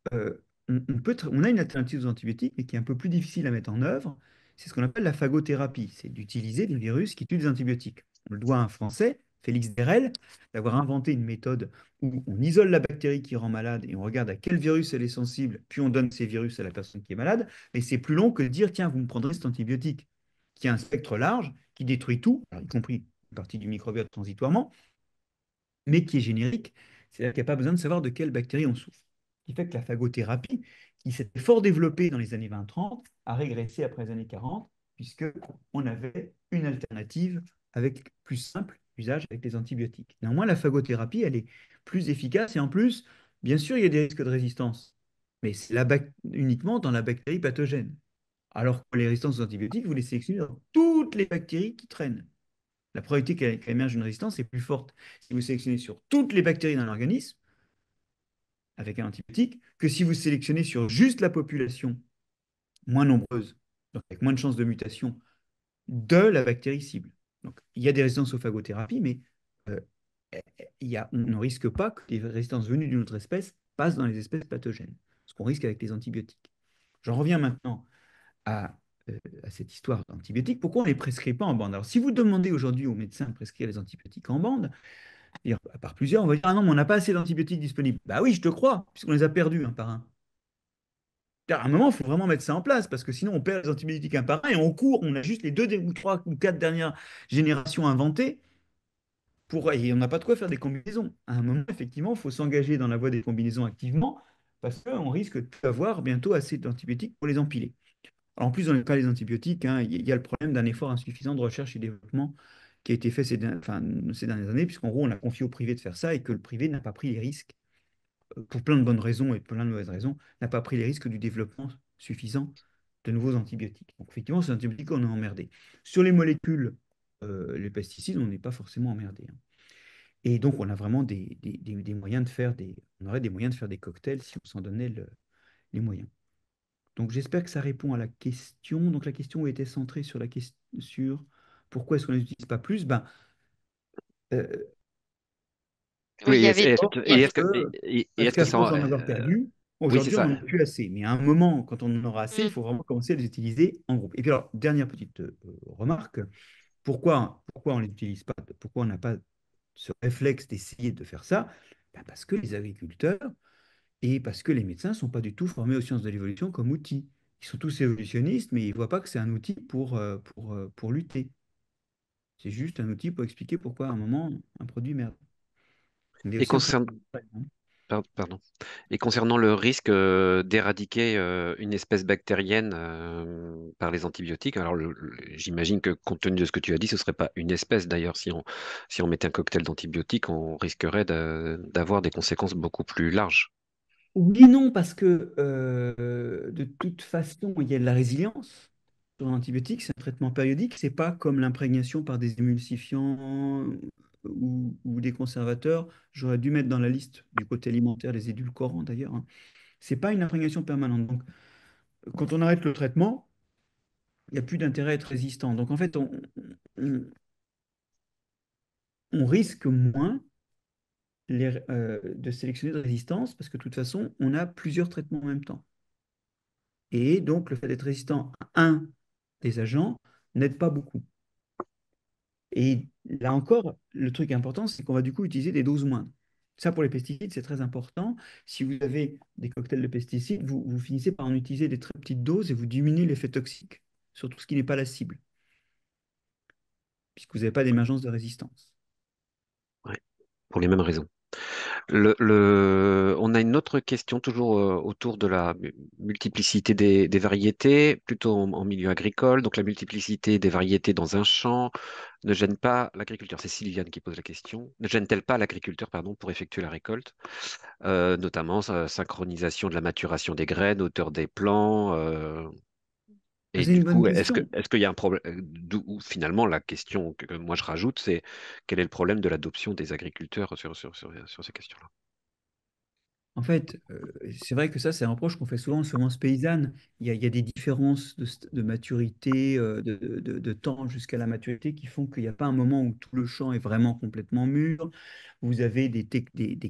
on a une alternative aux antibiotiques, mais qui est un peu plus difficile à mettre en œuvre. C'est ce qu'on appelle la phagothérapie. C'est d'utiliser des virus qui tuent des antibiotiques. On le doit à un Français, Félix Derel, d'avoir inventé une méthode où on isole la bactérie qui rend malade et on regarde à quel virus elle est sensible, puis on donne ces virus à la personne qui est malade. Mais c'est plus long que de dire, tiens, vous me prendrez cet antibiotique, qui a un spectre large, qui détruit tout, alors, y compris une partie du microbiote transitoirement, mais qui est générique, c'est-à-dire qu'il n'y a pas besoin de savoir de quelle bactérie on souffre. Ce qui fait que la phagothérapie, qui s'était fort développée dans les années 20-30, a régressé après les années 40, puisqu'on avait une alternative avec plus simple usage avec les antibiotiques. Néanmoins, la phagothérapie, elle est plus efficace et en plus, bien sûr, il y a des risques de résistance, mais c'est uniquement dans la bactérie pathogène. Alors que les résistances aux antibiotiques, vous les sélectionnez dans toutes les bactéries qui traînent. La probabilité qu'elle émerge une résistance est plus forte si vous sélectionnez sur toutes les bactéries dans l'organisme avec un antibiotique que si vous sélectionnez sur juste la population moins nombreuse, donc avec moins de chances de mutation de la bactérie cible. Donc, il y a des résistances aux phagothérapies, mais euh, on ne risque pas que les résistances venues d'une autre espèce passent dans les espèces pathogènes, ce qu'on risque avec les antibiotiques. J'en reviens maintenant à, à cette histoire d'antibiotiques. Pourquoi on ne les prescrit pas en bande? Alors, si vous demandez aujourd'hui aux médecins de prescrire les antibiotiques en bande, à part plusieurs, on va dire, ah non, mais on n'a pas assez d'antibiotiques disponibles. Bah oui, je te crois, puisqu'on les a perdus un par un. À un moment, il faut vraiment mettre ça en place, parce que sinon, on perd les antibiotiques un par un et on court, on a juste les deux ou trois ou quatre dernières générations inventées, et on n'a pas de quoi faire des combinaisons. À un moment, effectivement, il faut s'engager dans la voie des combinaisons activement, parce qu'on risque d'avoir bientôt assez d'antibiotiques pour les empiler. Alors, en plus, dans le cas des antibiotiques, hein, il y a le problème d'un effort insuffisant de recherche et développement qui a été fait ces dernières années, puisqu'en gros, on a confié au privé de faire ça et que le privé n'a pas pris les risques, pour plein de bonnes raisons et plein de mauvaises raisons, n'a pas pris les risques du développement suffisant de nouveaux antibiotiques. Donc, effectivement, c'est un antibiotique qu'on a emmerdé. Sur les molécules, les pesticides, on n'est pas forcément emmerdé, hein. Et donc, on a vraiment des moyens de faire on aurait des moyens de faire des cocktails si on s'en donnait les moyens. Donc j'espère que ça répond à la question. Donc la question était centrée sur la question sur pourquoi est-ce qu'on ne les utilise pas plus? Ben, euh, Oui, il Oui, y avait. il y parce que et parce est-ce que qu'à ça, force d'en avoir perdu, oui, c'est aujourd'hui on ça. n'en a plus assez. Mais à un moment, quand on en aura assez, il Hmm. faut vraiment commencer à les utiliser en groupe. Et puis alors, dernière petite remarque, pourquoi on ne les utilise pas? Pourquoi on n'a pas ce réflexe d'essayer de faire ça? Ben, parce que les agriculteurs et parce que les médecins ne sont pas du tout formés aux sciences de l'évolution comme outil. Ils sont tous évolutionnistes, mais ils ne voient pas que c'est un outil pour lutter. C'est juste un outil pour expliquer pourquoi à un moment, un produit merde. Il y a Et aussi un problème. concerne, pardon. Et concernant le risque d'éradiquer une espèce bactérienne par les antibiotiques, alors j'imagine que compte tenu de ce que tu as dit, ce serait pas une espèce d'ailleurs. Si on mettait un cocktail d'antibiotiques, on risquerait d'avoir des conséquences beaucoup plus larges. Oui, non, parce que de toute façon, il y a de la résilience sur l'antibiotique, c'est un traitement périodique, c'est pas comme l'imprégnation par des émulsifiants ou des conservateurs. J'aurais dû mettre dans la liste du côté alimentaire les édulcorants d'ailleurs, hein. C'est pas une imprégnation permanente. Donc, quand on arrête le traitement, il n'y a plus d'intérêt à être résistant. Donc en fait, on- on risque moins de sélectionner de résistance parce que de toute façon, on a plusieurs traitements en même temps. Et donc, le fait d'être résistant à un des agents n'aide pas beaucoup. Et là encore, le truc important, c'est qu'on va du coup utiliser des doses moindres. Ça, pour les pesticides, c'est très important. Si vous avez des cocktails de pesticides, vous finissez par en utiliser des très petites doses et vous diminuez l'effet toxique sur tout ce qui n'est pas la cible, puisque vous n'avez pas d'émergence de résistance. Ouais, pour les mêmes raisons. On a une autre question toujours autour de la multiplicité des variétés, plutôt en milieu agricole. Donc la multiplicité des variétés dans un champ ne gêne pas l'agriculteur. C'est Sylviane qui pose la question. Ne gêne-t-elle pas l'agriculteur, pardon, pour effectuer la récolte, notamment synchronisation de la maturation des graines, hauteur des plants. Et C'est une du bonne coup, question. est-ce qu'il y a un problème? D'où finalement la question que moi je rajoute, c'est quel est le problème de l'adoption des agriculteurs sur ces questions-là? En fait, c'est vrai que ça, c'est un reproche qu'on fait souvent aux semences paysannes. Il y a des différences de maturité, de temps jusqu'à la maturité qui font qu'il n'y a pas un moment où tout le champ est vraiment complètement mûr. Vous avez des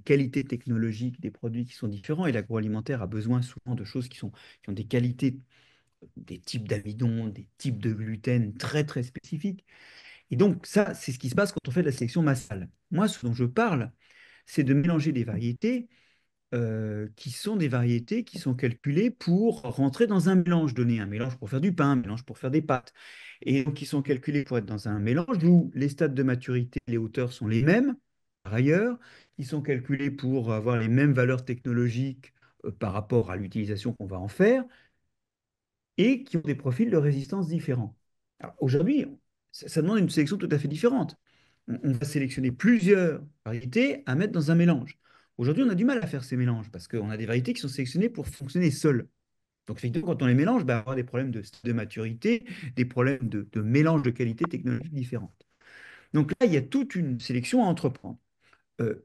qualités technologiques des produits qui sont différents et l'agroalimentaire a besoin souvent de choses qui ont des qualités, des types d'amidon, des types de gluten très, très spécifiques. Et donc, ça, c'est ce qui se passe quand on fait de la sélection massale. Moi, ce dont je parle, c'est de mélanger des variétés qui sont des variétés qui sont calculées pour rentrer dans un mélange, donner un mélange pour faire du pain, un mélange pour faire des pâtes. Et donc, qui sont calculées pour être dans un mélange où les stades de maturité, les hauteurs sont les mêmes, par ailleurs, qui sont calculées pour avoir les mêmes valeurs technologiques par rapport à l'utilisation qu'on va en faire, et qui ont des profils de résistance différents. Alors, aujourd'hui, ça demande une sélection tout à fait différente. On va sélectionner plusieurs variétés à mettre dans un mélange. Aujourd'hui, on a du mal à faire ces mélanges parce qu'on a des variétés qui sont sélectionnées pour fonctionner seules. Donc, effectivement, quand on les mélange, ben, on va avoir des problèmes de maturité, des problèmes de mélange de qualités technologiques différentes. Donc là, il y a toute une sélection à entreprendre.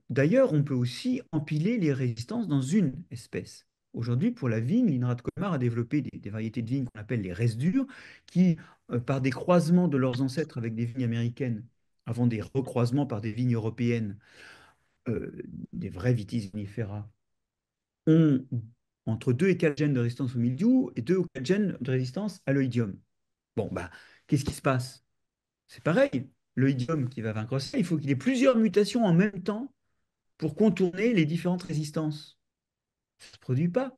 D'ailleurs, on peut aussi empiler les résistances dans une espèce. Aujourd'hui, pour la vigne, l'INRA de Colmar a développé des variétés de vignes qu'on appelle les résidus, qui, par des croisements de leurs ancêtres avec des vignes américaines, avant des recroisements par des vignes européennes, euh, des vrais vitis vinifera, ont entre 2 et 4 gènes de résistance au mildiou et 2 ou 4 gènes de résistance à l'oïdium. Bon, bah, qu'est-ce qui se passe? C'est pareil. L'oïdium qui va vaincre ça, il faut qu'il ait plusieurs mutations en même temps pour contourner les différentes résistances. Ça ne se produit pas.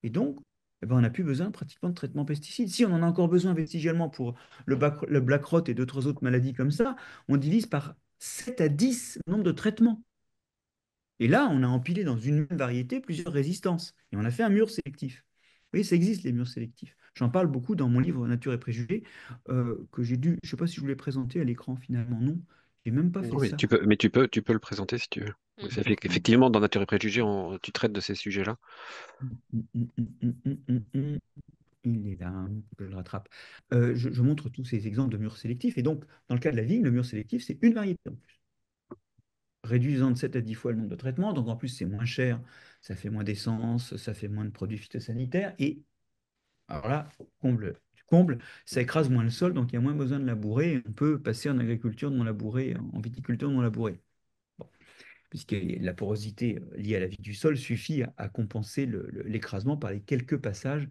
Et donc, eh ben, on n'a plus besoin pratiquement de traitement pesticides. Si on en a encore besoin vestigialement pour le black rot et d'autres autres maladies comme ça, on divise par 7 à 10 le nombre de traitements. Et là, on a empilé dans une même variété plusieurs résistances. Et on a fait un mur sélectif. Vous voyez, ça existe, les murs sélectifs. J'en parle beaucoup dans mon livre Nature et préjugés, que j'ai dû, je ne sais pas si je vous l'ai présenté à l'écran finalement, non. J'ai même pas fait Oui, ça. tu peux le présenter si tu veux. Oui, Mm. effectivement, dans Nature et Préjugés, tu traites de ces sujets-là. Il est là, hein, que je le rattrape. Je montre tous ces exemples de murs sélectifs. Et donc, dans le cas de la vigne, le mur sélectif, c'est une variété en plus, réduisant de 7 à 10 fois le nombre de traitements. Donc, en plus, c'est moins cher, ça fait moins d'essence, ça fait moins de produits phytosanitaires. Et alors là, comble du comble, ça écrase moins le sol, donc il y a moins besoin de labourer. Et on peut passer en agriculture non labourée, en viticulture non labourée. Bon, puisque la porosité liée à la vie du sol suffit à compenser l'écrasement par les quelques passages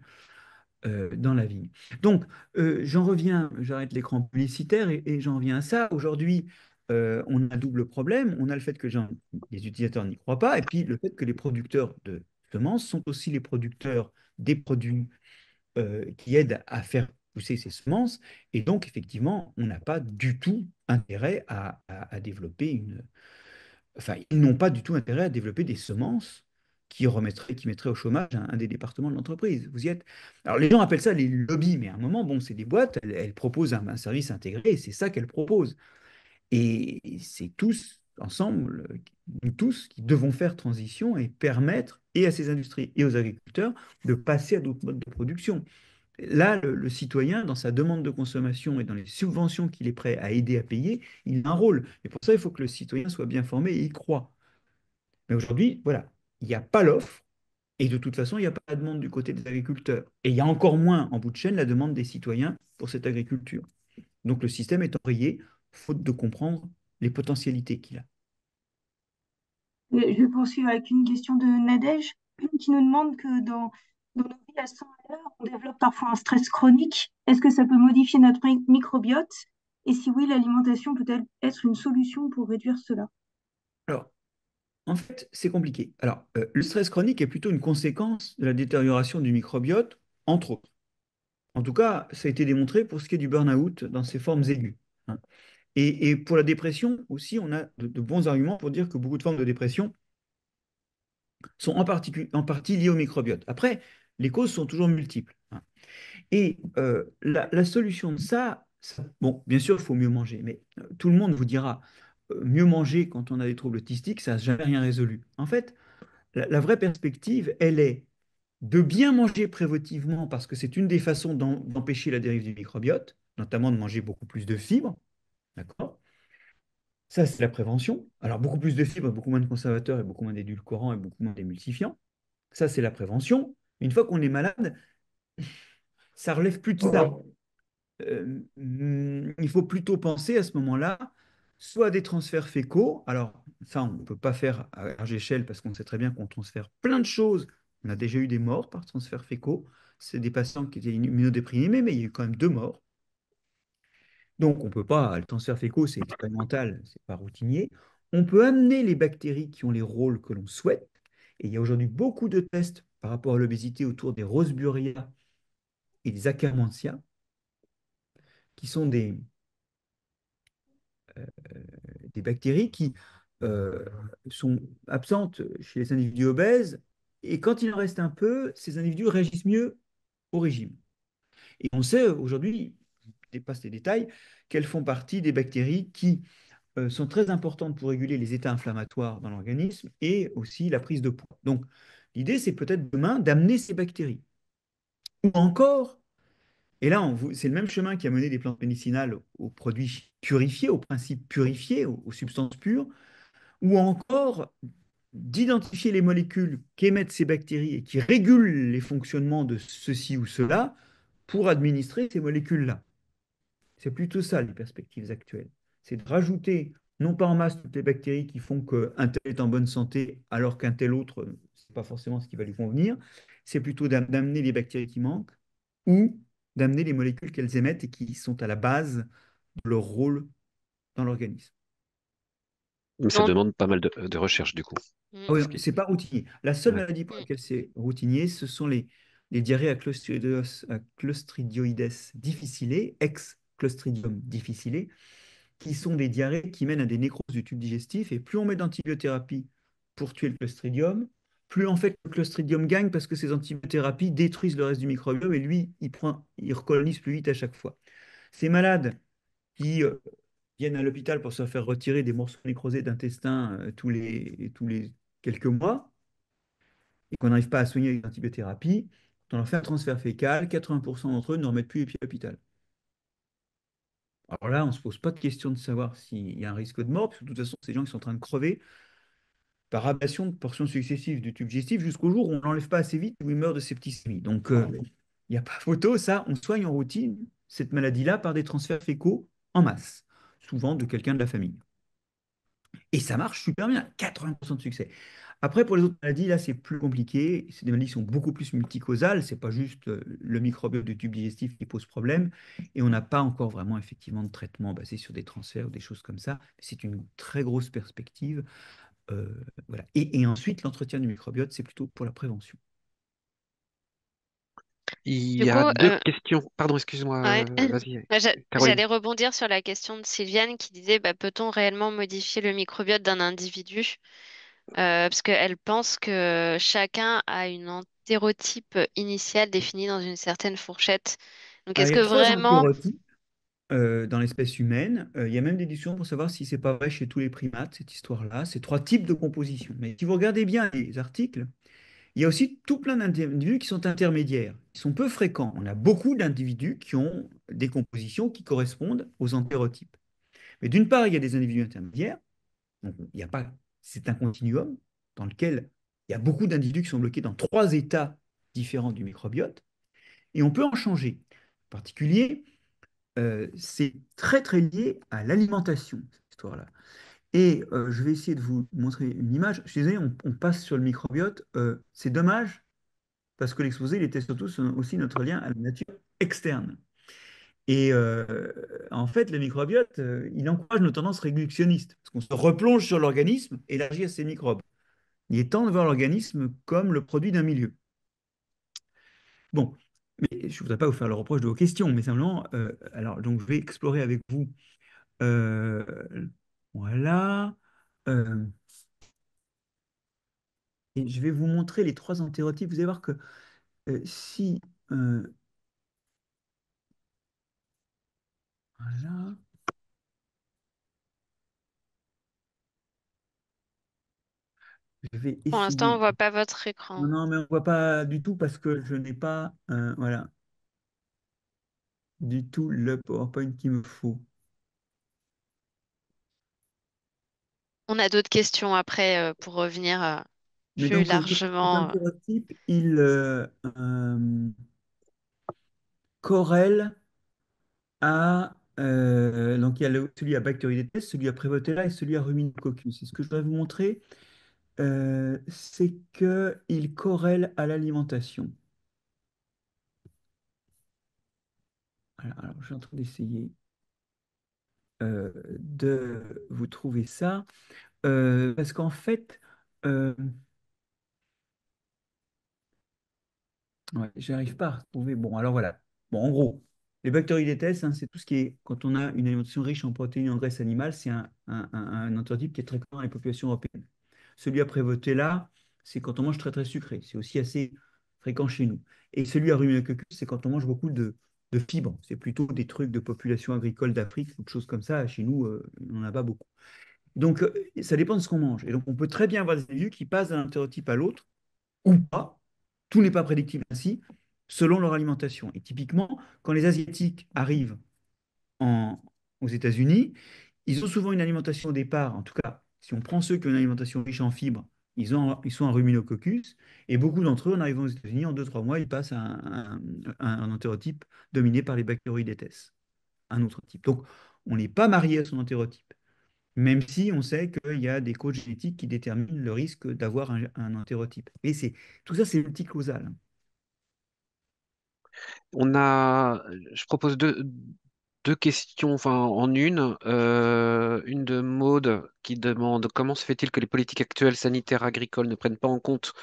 dans la vigne. Donc, j'en reviens, j'arrête l'écran publicitaire et j'en reviens à ça. Aujourd'hui, on a un double problème. On a le fait que les utilisateurs n'y croient pas, et puis le fait que les producteurs de semences sont aussi les producteurs des produits qui aident à faire pousser ces semences. Et donc, effectivement, on n'a pas du tout intérêt à développer enfin, ils n'ont pas du tout intérêt à développer des semences qui mettraient au chômage un des départements de l'entreprise. Vous y êtes. Alors, les gens appellent ça les lobbies, mais à un moment, bon, c'est des boîtes, elles proposent un service intégré, et c'est ça qu'elles proposent. Et c'est tous, ensemble, nous tous, qui devons faire transition et permettre, et à ces industries et aux agriculteurs, de passer à d'autres modes de production. Là, le citoyen, dans sa demande de consommation et dans les subventions qu'il est prêt à aider à payer, il a un rôle. Et pour ça, il faut que le citoyen soit bien formé et y croit. Mais aujourd'hui, voilà, il n'y a pas l'offre. Et de toute façon, il n'y a pas de demande du côté des agriculteurs. Et il y a encore moins en bout de chaîne la demande des citoyens pour cette agriculture. Donc le système est enrayé, faute de comprendre les potentialités qu'il a. Je vais poursuivre avec une question de Nadège qui nous demande que dans nos vies à 100 à l'heure, on développe parfois un stress chronique. Est-ce que ça peut modifier notre microbiote? Et si oui, l'alimentation peut-elle être une solution pour réduire cela? Alors, en fait, c'est compliqué. Alors, le stress chronique est plutôt une conséquence de la détérioration du microbiote, entre autres. En tout cas, ça a été démontré pour ce qui est du burn-out dans ses formes aiguës, hein. Et pour la dépression aussi, on a de bons arguments pour dire que beaucoup de formes de dépression sont en partie liées au microbiote. Après, les causes sont toujours multiples, hein. Et la solution de bon, bien sûr, il faut mieux manger, mais tout le monde vous dira, mieux manger quand on a des troubles autistiques, ça n'a jamais rien résolu. En fait, la vraie perspective, elle est de bien manger préventivement, parce que c'est une des façons d'empêcher la dérive du microbiote, notamment de manger beaucoup plus de fibres, d'accord? Ça, c'est la prévention. Alors, beaucoup plus de fibres, beaucoup moins de conservateurs et beaucoup moins d'édulcorants et beaucoup moins d'émulsifiants. Ça, c'est la prévention. Une fois qu'on est malade, ça relève plus de ça. Il faut plutôt penser à ce moment-là, soit à des transferts fécaux. Alors, ça, on ne peut pas faire à large échelle parce qu'on sait très bien qu'on transfère plein de choses. On a déjà eu des morts par transferts fécaux. C'est des patients qui étaient immunodéprimés, mais il y a eu quand même 2 morts. Donc, on peut pas, le transfert fécaux, c'est expérimental, c'est pas routinier. On peut amener les bactéries qui ont les rôles que l'on souhaite. Et il y a aujourd'hui beaucoup de tests par rapport à l'obésité autour des Roseburia et des Akkermansia, qui sont des bactéries qui euh, sont absentes chez les individus obèses. Et quand il en reste un peu, ces individus réagissent mieux au régime. Et on sait aujourd'hui, je dépasse les détails, qu'elles font partie des bactéries qui sont très importantes pour réguler les états inflammatoires dans l'organisme et aussi la prise de poids. Donc, l'idée, c'est peut-être demain d'amener ces bactéries. Ou encore, et là, c'est le même chemin qui a mené des plantes médicinales aux produits purifiés, aux principes purifiés, aux substances pures, ou encore d'identifier les molécules qu'émettent ces bactéries et qui régulent les fonctionnements de ceci ou cela pour administrer ces molécules-là. C'est plutôt ça les perspectives actuelles. C'est de rajouter, non pas en masse, toutes les bactéries qui font qu'un tel est en bonne santé alors qu'un tel autre, ce n'est pas forcément ce qui va lui convenir. C'est plutôt d'amener les bactéries qui manquent ou d'amener les molécules qu'elles émettent et qui sont à la base de leur rôle dans l'organisme. Mais ça Non. demande pas mal de recherche, du coup. Mm. Ah oui, Ce qui- c'est pas routinier. La seule Ouais. maladie pour Mm. laquelle c'est routinier, ce sont les diarrhées à Clostridioides difficile, ex-Clostridium difficile, qui sont des diarrhées qui mènent à des nécroses du tube digestif. Et plus on met d'antibiothérapie pour tuer le Clostridium, plus en fait le Clostridium gagne parce que ces antibiothérapies détruisent le reste du microbiome et lui, il recolonise plus vite à chaque fois. Ces malades qui viennent à l'hôpital pour se faire retirer des morceaux nécrosés d'intestin tous les quelques mois et qu'on n'arrive pas à soigner avec l'antibiothérapie, quand on leur fait un transfert fécal, 80% d'entre eux ne remettent plus les pieds à l'hôpital. Alors là, on ne se pose pas de question de savoir s'il y a un risque de mort, parce que de toute façon, ces gens qui sont en train de crever par ablation de portions successives du tube digestif jusqu'au jour où on ne l'enlève pas assez vite où ils meurent de septicémie. Donc, il n'y a pas photo, ça, on soigne en routine cette maladie-là par des transferts fécaux en masse, souvent de quelqu'un de la famille. Et ça marche super bien, 80% de succès. Après, pour les autres maladies, là, c'est plus compliqué. C'est des maladies qui sont beaucoup plus multicausales. C'est pas juste le microbiote du tube digestif qui pose problème. Et on n'a pas encore vraiment, effectivement, de traitement basé sur des transferts ou des choses comme ça. C'est une très grosse perspective. Euh, voilà. Et ensuite, l'entretien du microbiote, c'est plutôt pour la prévention. Il Du y a coup, deux questions. Pardon, excuse-moi. ouais. Vas-y, J'allais Caroline. rebondir sur la question de Sylviane qui disait bah, peut-on réellement modifier le microbiote d'un individu? Parce qu'elle pense que chacun a une entérotype initiale définie dans une certaine fourchette. Donc Alors, est-ce il y que a 3 vraiment... entérotypes dans l'espèce humaine. Il y a même des discussions pour savoir si c'est pas vrai chez tous les primates, cette histoire-là. C'est 3 types de composition. Mais si vous regardez bien les articles, il y a aussi tout plein d'individus qui sont intermédiaires, qui sont peu fréquents. On a beaucoup d'individus qui ont des compositions qui correspondent aux entérotypes. Mais d'une part, il y a des individus intermédiaires, donc il n'y a pas, c'est un continuum dans lequel Il y a beaucoup d'individus qui sont bloqués dans trois états différents du microbiote, et on peut en changer. En particulier, c'est très très lié à l'alimentation, cette histoire-là. Et je vais essayer de vous montrer une image. Je suis désolé, on passe sur le microbiote. C'est dommage, parce que l'exposé, il était surtout aussi notre lien à la nature externe. Et en fait, le microbiote, il encourage nos tendances réductionnistes, parce qu'on se replonge sur l'organisme, élargi à ses microbes. Il est temps de voir l'organisme comme le produit d'un milieu. Bon, mais je ne voudrais pas vous faire le reproche de vos questions, mais simplement, alors, donc, je vais explorer avec vous. euh, voilà. Euh, et je vais vous montrer les trois entérotypes. Vous allez voir que si. Voilà. Je vais Pour l'instant, on essayer. voit pas votre Non, écran. non, mais on ne voit pas du tout parce que je n'ai pas, voilà, du tout le PowerPoint qu'il me faut. On a d'autres questions après pour revenir Mais plus donc, cet largement. entérotype, il corrèle à. Donc, il y a celui à Bacteroidetes, celui à Prevotella et celui à Ruminococcus. Et ce que je voudrais vous montrer, c'est qu'il corrèle à l'alimentation. Voilà, alors, je suis en train d'essayer de vous trouver ça. Parce qu'en fait, euh, ouais, j'arrive pas à retrouver. Bon, alors voilà. Bon, en gros, les bactéries d'étesse, hein, c'est tout ce qui est, quand on a une alimentation riche en protéines et en graisses animales, c'est un entérotype qui est très commun dans les populations européennes. Celui à Prevotella, c'est quand on mange très très sucré. C'est aussi assez fréquent chez nous. Et celui à Ruminococcus, c'est quand on mange beaucoup de fibres. C'est plutôt des trucs de population agricole d'Afrique, ou de choses comme ça. Chez nous, on n'en a pas beaucoup. Donc, ça dépend de ce qu'on mange. Et donc, on peut très bien avoir des individus qui passent d'un entérotype à l'autre ou pas. Tout n'est pas prédictible ainsi, selon leur alimentation. Et typiquement, quand les Asiatiques arrivent en- aux États-Unis, ils ont souvent une alimentation au départ, en tout cas, si on prend ceux qui ont une alimentation riche en fibres, ils sont en ruminococcus, et beaucoup d'entre eux, en arrivant aux États-Unis, en 2 3 mois, ils passent à un entérotype dominé par les bactéroïdetes, un autre type. Donc, on n'est pas marié à son entérotype, même si on sait qu'il y a des codes génétiques qui déterminent le risque d'avoir un entérotype. Et tout ça, c'est multicausal. On a, je propose deux questions, enfin en une. Une de Maude qui demande comment se fait-il que les politiques actuelles sanitaires agricoles ne prennent pas en compte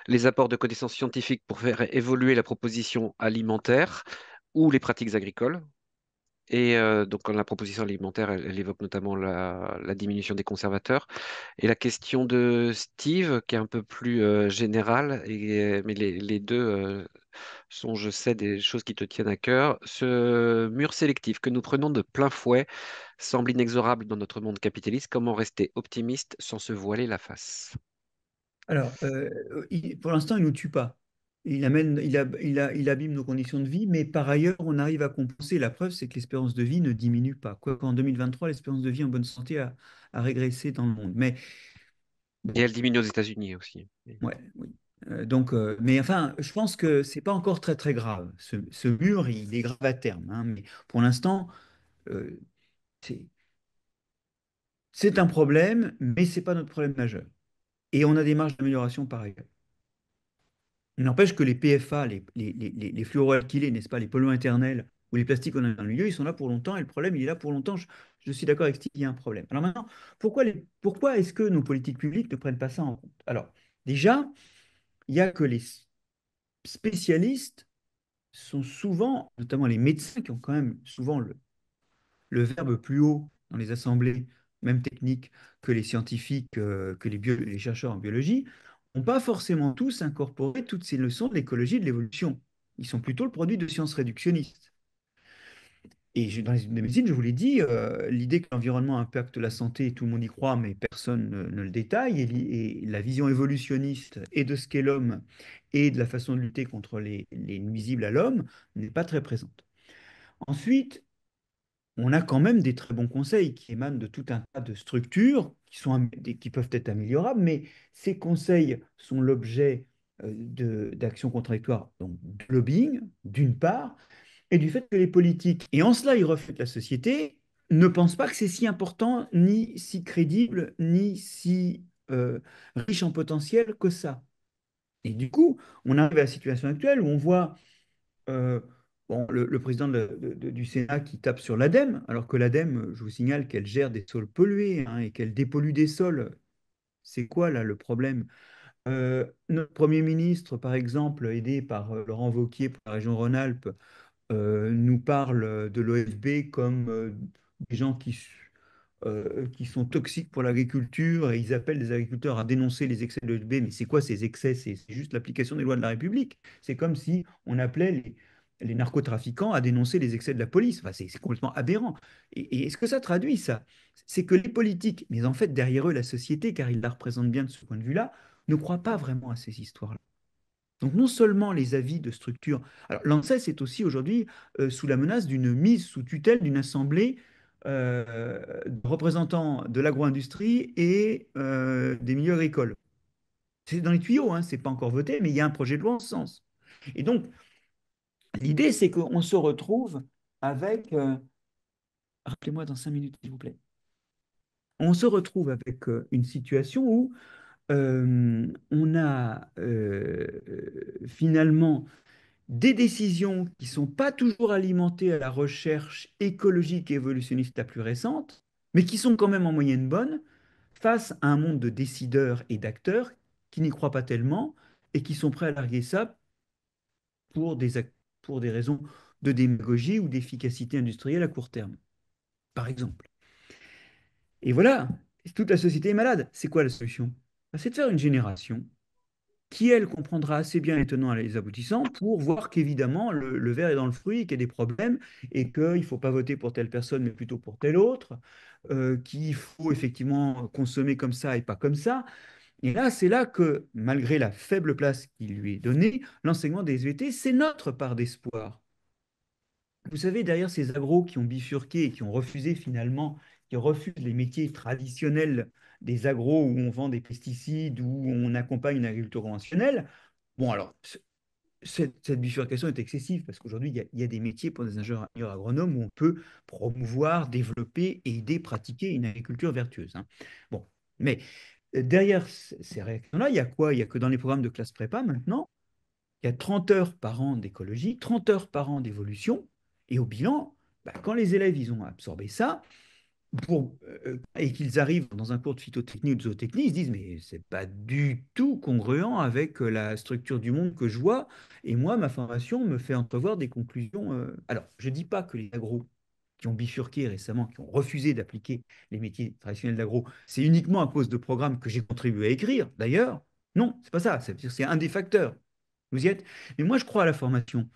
les apports de connaissances scientifiques pour faire évoluer la proposition alimentaire ou les pratiques agricoles? Et donc, quand la proposition alimentaire, elle évoque notamment la diminution des conservateurs. Et la question de Steve, qui est un peu plus générale, mais les deux sont, je sais, des choses qui te tiennent à cœur. Ce mur sélectif que nous prenons de plein fouet semble inexorable dans notre monde capitaliste. Comment rester optimiste sans se voiler la face? Alors, pour l'instant, il ne nous tue pas. Il amène, il abîme nos conditions de vie, mais par ailleurs, on arrive à compenser. La preuve, c'est que l'espérance de vie ne diminue pas. Quoique en 2023, l'espérance de vie en bonne santé a régressé dans le monde. Mais Et bon, elle diminue aux États-Unis aussi. ouais, oui. Donc, mais enfin, je pense que c'est pas encore très très grave. Ce mur, il est grave à terme, hein, mais pour l'instant, euh, c'est c'est un problème, mais c'est pas notre problème majeur. Et on a des marges d'amélioration par ailleurs. Il n'empêche que les PFA, les fluoroalkylés, n'est-ce pas, les polluants éternels ou les plastiques qu'on a dans le milieu, ils sont là pour longtemps et le problème, il est là pour longtemps. Je suis d'accord avec Steve, il y a un problème. Alors maintenant, pourquoi est-ce que nos politiques publiques ne prennent pas ça en compte? Alors, déjà, il y a que les spécialistes sont souvent, notamment les médecins qui ont quand même souvent le verbe plus haut dans les assemblées, même techniques, que les scientifiques, que les chercheurs en biologie, n'ont pas forcément tous incorporé toutes ces leçons de l'écologie et de l'évolution. Ils sont plutôt le produit de sciences réductionnistes. Et dans les études de médecine, je vous l'ai dit, l'idée que l'environnement impacte la santé, tout le monde y croit, mais personne ne le détaille. Et la vision évolutionniste et de ce qu'est l'homme et de la façon de lutter contre les nuisibles à l'homme n'est pas très présente. Ensuite, on a quand même des très bons conseils qui émanent de tout un tas de structures qui peuvent être améliorables, mais ces conseils sont l'objet d'actions contradictoires, donc de lobbying, d'une part, et du fait que les politiques, et en cela ils reflètent la société, ne pensent pas que c'est si important, ni si crédible, ni si riche en potentiel que ça. Et du coup, on arrive à la situation actuelle où on voit euh, bon, le président du Sénat qui tape sur l'ADEME, alors que l'ADEME, je vous signale qu'elle gère des sols pollués, hein, et qu'elle dépollue des sols. C'est quoi là le problème? Notre Premier ministre, par exemple, aidé par Laurent Wauquiez pour la région Rhône-Alpes, nous parle de l'OFB comme des gens qui sont toxiques pour l'agriculture, et ils appellent les agriculteurs à dénoncer les excès de l'OFB. Mais c'est quoi ces excès? C'est juste l'application des lois de la République. C'est comme si on appelait les narcotrafiquants à dénoncer les excès de la police. Enfin, c'est complètement aberrant. Et ce que ça traduit, ça, c'est que les politiques, mais en fait derrière eux la société, car ils la représentent bien de ce point de vue-là, ne croient pas vraiment à ces histoires-là. Donc non seulement les avis de structure, alors l'ANSES est aussi aujourd'hui sous la menace d'une mise sous tutelle d'une assemblée de représentants de l'agro-industrie et des milieux agricoles. C'est dans les tuyaux, hein, c'est pas encore voté, mais il y a un projet de loi en ce sens. Et donc l'idée, c'est qu'on se retrouve avec, rappelez-moi dans 5 minutes, s'il vous plaît, on se retrouve avec une situation où on a finalement des décisions qui ne sont pas toujours alimentées à la recherche écologique et évolutionniste la plus récente, mais qui sont quand même en moyenne bonnes face à un monde de décideurs et d'acteurs qui n'y croient pas tellement et qui sont prêts à larguer ça pour pour des raisons de démagogie ou d'efficacité industrielle à court terme, par exemple. Et voilà, toute la société est malade. C'est quoi la solution? Ben, c'est de faire une génération qui, elle, comprendra assez bien les tenants et les aboutissants pour voir qu'évidemment, le verre est dans le fruit, qu'il y a des problèmes et qu'il ne faut pas voter pour telle personne, mais plutôt pour telle autre, qu'il faut effectivement consommer comme ça et pas comme ça. Et là, c'est là que, malgré la faible place qui lui est donnée, l'enseignement des SVT, c'est notre part d'espoir. Vous savez, derrière ces agros qui ont bifurqué et qui ont refusé finalement, qui refusent les métiers traditionnels des agros où on vend des pesticides, où on accompagne une agriculture conventionnelle, bon alors, cette bifurcation est excessive parce qu'aujourd'hui, il y a des métiers pour des ingénieurs agronomes où on peut promouvoir, développer, aider, pratiquer une agriculture vertueuse, hein. Bon, mais derrière ces réactions-là, il y a quoi? Il y a que dans les programmes de classe prépa maintenant, il y a 30 heures par an d'écologie, 30 heures par an d'évolution, et au bilan, bah, quand les élèves ils ont absorbé ça, et qu'ils arrivent dans un cours de phytotechnie ou de zootechnie, ils se disent, mais c'est pas du tout congruent avec la structure du monde que je vois, et moi, ma formation me fait entrevoir des conclusions. Alors, je dis pas que les agros qui ont bifurqué récemment, qui ont refusé d'appliquer les métiers traditionnels d'agro, c'est uniquement à cause de programmes que j'ai contribué à écrire, d'ailleurs. Non, c'est pas ça, c'est un des facteurs. Vous y êtes? Mais moi, je crois à la formation.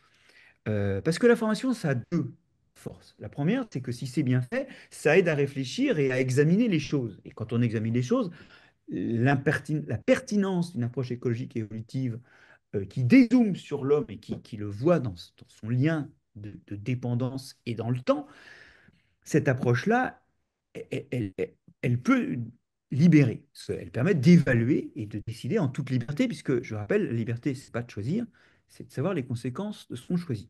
Parce que la formation, ça a deux forces. La première, c'est que si c'est bien fait, ça aide à réfléchir et à examiner les choses. Et quand on examine les choses, la pertinence d'une approche écologique et évolutive qui dézoome sur l'homme et qui le voit dans son lien de dépendance et dans le temps, cette approche-là, elle peut libérer. Elle permet d'évaluer et de décider en toute liberté, puisque, je rappelle, la liberté, c'est pas de choisir, c'est de savoir les conséquences de ce qu'on choisit.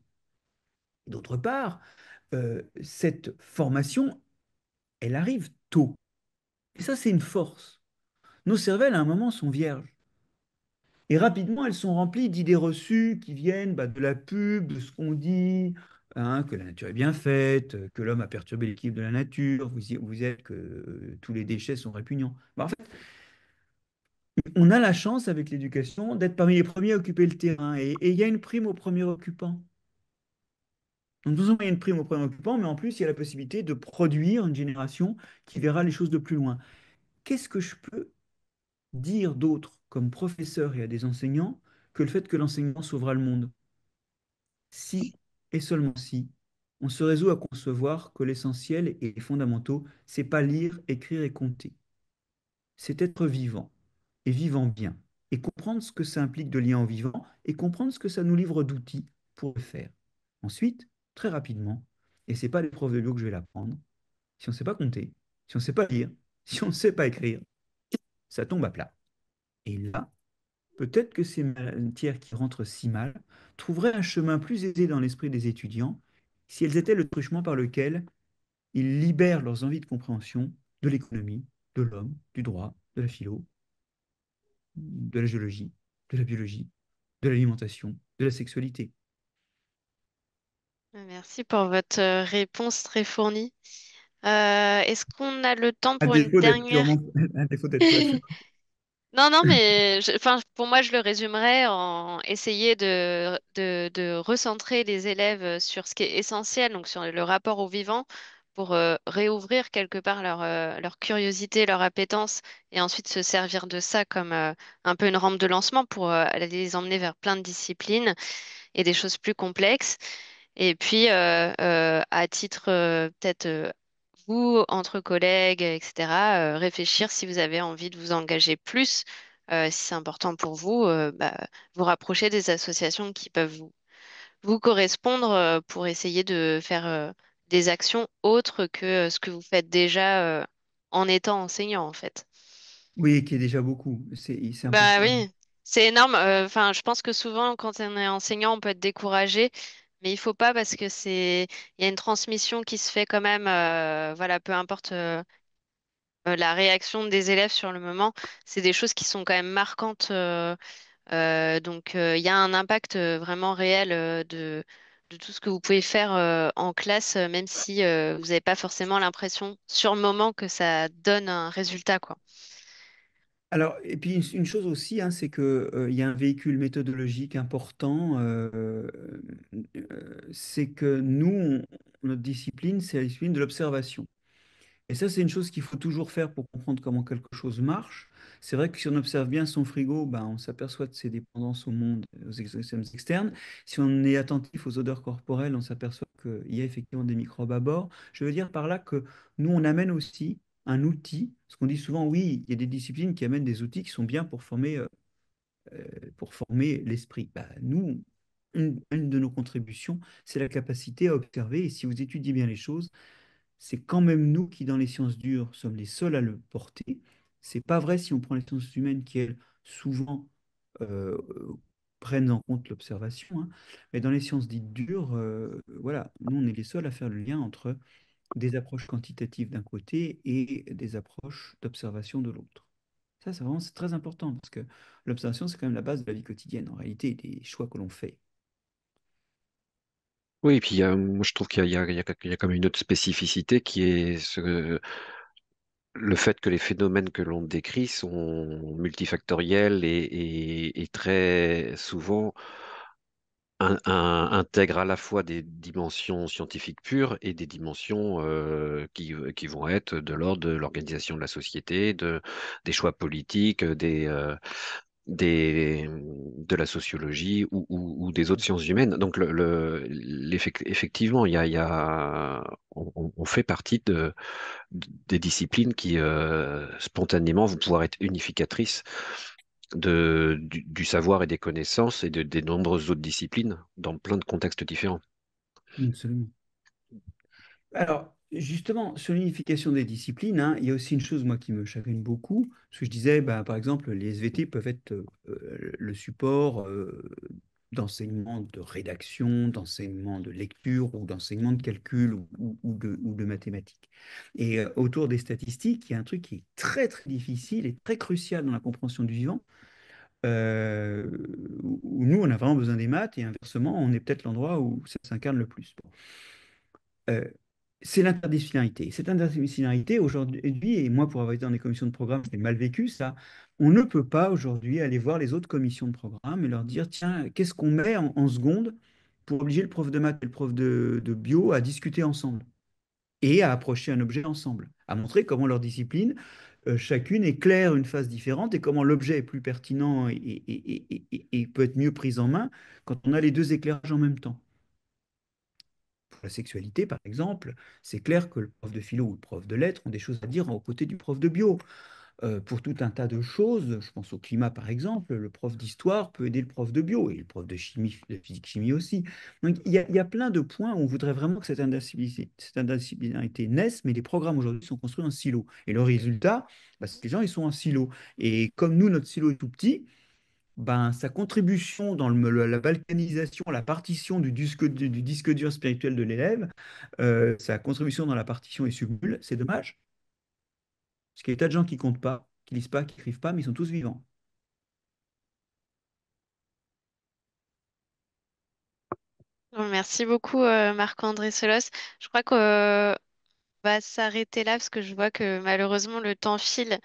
D'autre part, cette formation, elle arrive tôt. Et ça, c'est une force. Nos cervelles, à un moment, sont vierges. Et rapidement, elles sont remplies d'idées reçues qui viennent bah, de la pub, de ce qu'on dit, hein, que la nature est bien faite, que l'homme a perturbé l'équilibre de la nature, vous êtes que tous les déchets sont répugnants. Bah, en fait, on a la chance avec l'éducation d'être parmi les premiers à occuper le terrain. Et il y a une prime au premier occupant. Donc, non seulement il y a une prime au premier occupant, mais en plus, il y a la possibilité de produire une génération qui verra les choses de plus loin. Qu'est-ce que je peux dire d'autre comme professeur et à des enseignants que le fait que l'enseignement sauvera le monde? Si, et seulement si, on se résout à concevoir que l'essentiel et les fondamentaux, c'est pas lire, écrire et compter. C'est être vivant, et vivant bien, et comprendre ce que ça implique de lien en vivant, et comprendre ce que ça nous livre d'outils pour le faire. Ensuite, très rapidement, et c'est pas les profs de bio que je vais l'apprendre, si on ne sait pas compter, si on ne sait pas lire, Si on ne sait pas écrire, ça tombe à plat. Et là, peut-être que ces matières qui rentrent si mal trouveraient un chemin plus aisé dans l'esprit des étudiants si elles étaient le truchement par lequel ils libèrent leurs envies de compréhension de l'économie, de l'homme, du droit, de la philo, de la géologie, de la biologie, de l'alimentation, de la sexualité. Merci pour votre réponse très fournie. Est-ce qu'on a le temps À pour une défaut d'être dernière? purement, à défaut d'être pur et simple. Non, non, mais enfin, pour moi, je le résumerais en essayer de recentrer les élèves sur ce qui est essentiel, donc sur le rapport au vivant, pour réouvrir quelque part leur curiosité, leur appétence, et ensuite se servir de ça comme un peu une rampe de lancement pour aller les emmener vers plein de disciplines et des choses plus complexes. Et puis, à titre peut-être vous, entre collègues, etc., réfléchir si vous avez envie de vous engager plus, si c'est important pour vous, bah, vous rapprocher des associations qui peuvent vous correspondre pour essayer de faire des actions autres que ce que vous faites déjà en étant enseignant, en fait. Oui, qui est déjà beaucoup. C'est Bah important. oui, c'est énorme. Enfin, je pense que souvent, quand on est enseignant, on peut être découragé, mais il faut pas parce que il y a une transmission qui se fait quand même. Voilà, peu importe la réaction des élèves sur le moment, c'est des choses qui sont quand même marquantes. Donc, il y a un impact vraiment réel de tout ce que vous pouvez faire en classe, même si vous n'avez pas forcément l'impression sur le moment que ça donne un résultat, quoi. Alors, et puis une chose aussi, hein, c'est que, il y a un véhicule méthodologique important, c'est que nous, notre discipline, c'est la discipline de l'observation. Et ça, c'est une chose qu'il faut toujours faire pour comprendre comment quelque chose marche. C'est vrai que si on observe bien son frigo, ben, on s'aperçoit de ses dépendances au monde, aux exogènes externes. Si on est attentif aux odeurs corporelles, on s'aperçoit qu'il y a effectivement des microbes à bord. Je veux dire par là que nous, on amène aussi un outil, parce qu'on dit souvent, oui, il y a des disciplines qui amènent des outils qui sont bien pour former l'esprit. Ben, nous, une de nos contributions, c'est la capacité à observer. Et si vous étudiez bien les choses, c'est quand même nous qui, dans les sciences dures, sommes les seuls à le porter. C'est pas vrai si on prend les sciences humaines qui, elles, souvent euh, prennent en compte l'observation, hein. Mais dans les sciences dites dures, voilà, nous, on est les seuls à faire le lien entre des approches quantitatives d'un côté et des approches d'observation de l'autre. Ça, c'est vraiment c'est très important parce que l'observation, c'est quand même la base de la vie quotidienne, en réalité, des choix que l'on fait. Oui, et puis moi je trouve qu'il y a quand même une autre spécificité qui est le fait que les phénomènes que l'on décrit sont multifactoriels et très souvent intègrent à la fois des dimensions scientifiques pures et des dimensions qui vont être de l'ordre de l'organisation de la société, des choix politiques, de la sociologie ou des autres sciences humaines. Donc, effectivement, on fait partie des disciplines qui, spontanément, vont pouvoir être unificatrices du savoir et des connaissances et des nombreuses autres disciplines dans plein de contextes différents. Absolument. Alors, justement, sur l'unification des disciplines, hein, il y a aussi une chose, moi, qui me chagrine beaucoup. Parce que je disais, bah, par exemple, les SVT peuvent être le support d'enseignement de rédaction, d'enseignement de lecture ou d'enseignement de calcul ou de mathématiques. Et autour des statistiques, il y a un truc qui est très, très difficile et très crucial dans la compréhension du vivant. Où nous, on a vraiment besoin des maths et inversement, on est peut-être l'endroit où ça s'incarne le plus. Bon. Euh, c'est l'interdisciplinarité. Cette interdisciplinarité, aujourd'hui, et moi, pour avoir été dans des commissions de programme, j'ai mal vécu ça. On ne peut pas aujourd'hui aller voir les autres commissions de programme et leur dire, tiens, qu'est-ce qu'on met en seconde pour obliger le prof de maths et le prof de bio à discuter ensemble et à approcher un objet ensemble, à montrer comment leur discipline, chacune éclaire une phase différente et comment l'objet est plus pertinent et peut être mieux pris en main quand on a les deux éclairages en même temps. Pour la sexualité, par exemple, c'est clair que le prof de philo ou le prof de lettres ont des choses à dire aux côtés du prof de bio. pour tout un tas de choses. Je pense au climat, par exemple. Le prof d'histoire peut aider le prof de bio et le prof de chimie, de physique-chimie aussi. Donc, il y a plein de points où on voudrait vraiment que cette interdisciplinarité naisse, mais les programmes aujourd'hui sont construits en silo. Et le résultat, bah, c'est que les gens, ils sont en silo. Et comme nous, notre silo est tout petit, ben, sa contribution dans la balkanisation, la partition du disque dur spirituel de l'élève, sa contribution dans la partition est subnulle, c'est dommage. Parce qu'il y a des tas de gens qui comptent pas, qui lisent pas, qui écrivent pas, mais ils sont tous vivants. Bon, merci beaucoup, Marc-André Solos. Je crois qu'on va s'arrêter là parce que je vois que malheureusement le temps file.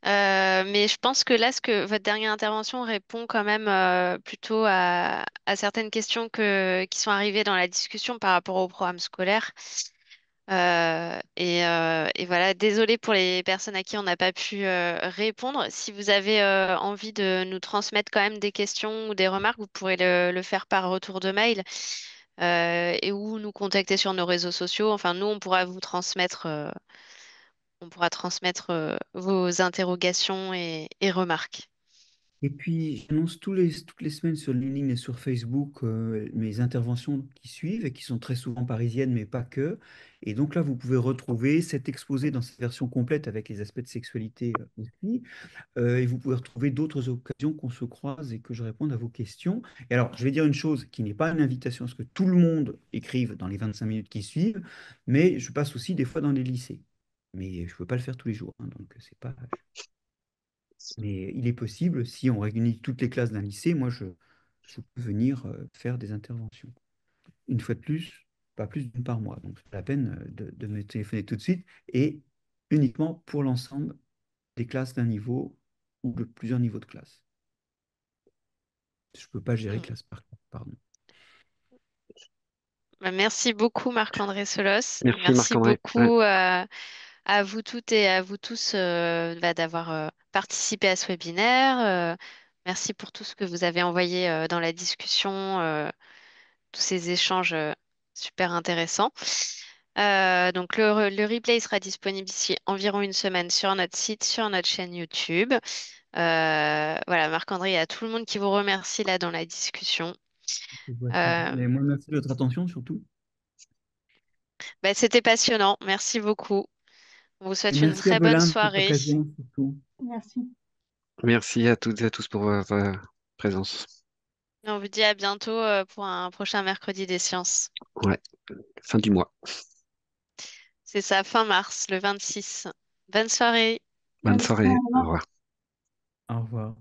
Mais je pense que là, votre dernière intervention répond quand même plutôt à certaines questions qui sont arrivées dans la discussion par rapport au programme scolaire. Et voilà, désolée pour les personnes à qui on n'a pas pu répondre. Si vous avez envie de nous transmettre quand même des questions ou des remarques, vous pourrez le faire par retour de mail et ou nous contacter sur nos réseaux sociaux. Enfin, nous, on pourra transmettre vos interrogations et remarques. Et puis, j'annonce toutes les semaines sur LinkedIn et sur Facebook mes interventions qui suivent et qui sont très souvent parisiennes, mais pas que. Et donc là, vous pouvez retrouver cet exposé dans cette version complète avec les aspects de sexualité aussi. Et vous pouvez retrouver d'autres occasions qu'on se croise et que je réponde à vos questions. Et alors, je vais dire une chose qui n'est pas une invitation à ce que tout le monde écrive dans les 25 minutes qui suivent, mais je passe aussi des fois dans les lycées. Mais je ne peux pas le faire tous les jours, hein, donc c'est pas. Mais il est possible, si on réunit toutes les classes d'un lycée, je peux venir faire des interventions. Une fois de plus, pas plus d'une par mois. Donc, c'est pas la peine de me téléphoner tout de suite et uniquement pour l'ensemble des classes d'un niveau ou de plusieurs niveaux de classe. Je ne peux pas gérer Mm. classe par classe, pardon. Bah, merci beaucoup Marc-André Solos et Merci merci Marc-André. Ouais. beaucoup à vous toutes et à vous tous d'avoir participé à ce webinaire. Merci pour tout ce que vous avez envoyé dans la discussion, tous ces échanges super intéressants. Donc le replay sera disponible d'ici environ une semaine sur notre site, sur notre chaîne YouTube. Voilà, Marc-André, il y a tout le monde qui vous remercie là dans la discussion. Je vois ça. Euh, Mais moi, merci de votre attention surtout. Bah, c'était passionnant. Merci beaucoup. On vous Et souhaite une merci à très bonne Bolin pour cette soirée. occasion surtout. Merci. Merci à toutes et à tous pour votre présence. On vous dit à bientôt pour un prochain mercredi des sciences. Ouais, fin du mois. C'est ça, fin mars, le 26. Bonne soirée. Bonne Bonne soirée. Au soirée. revoir. Au revoir.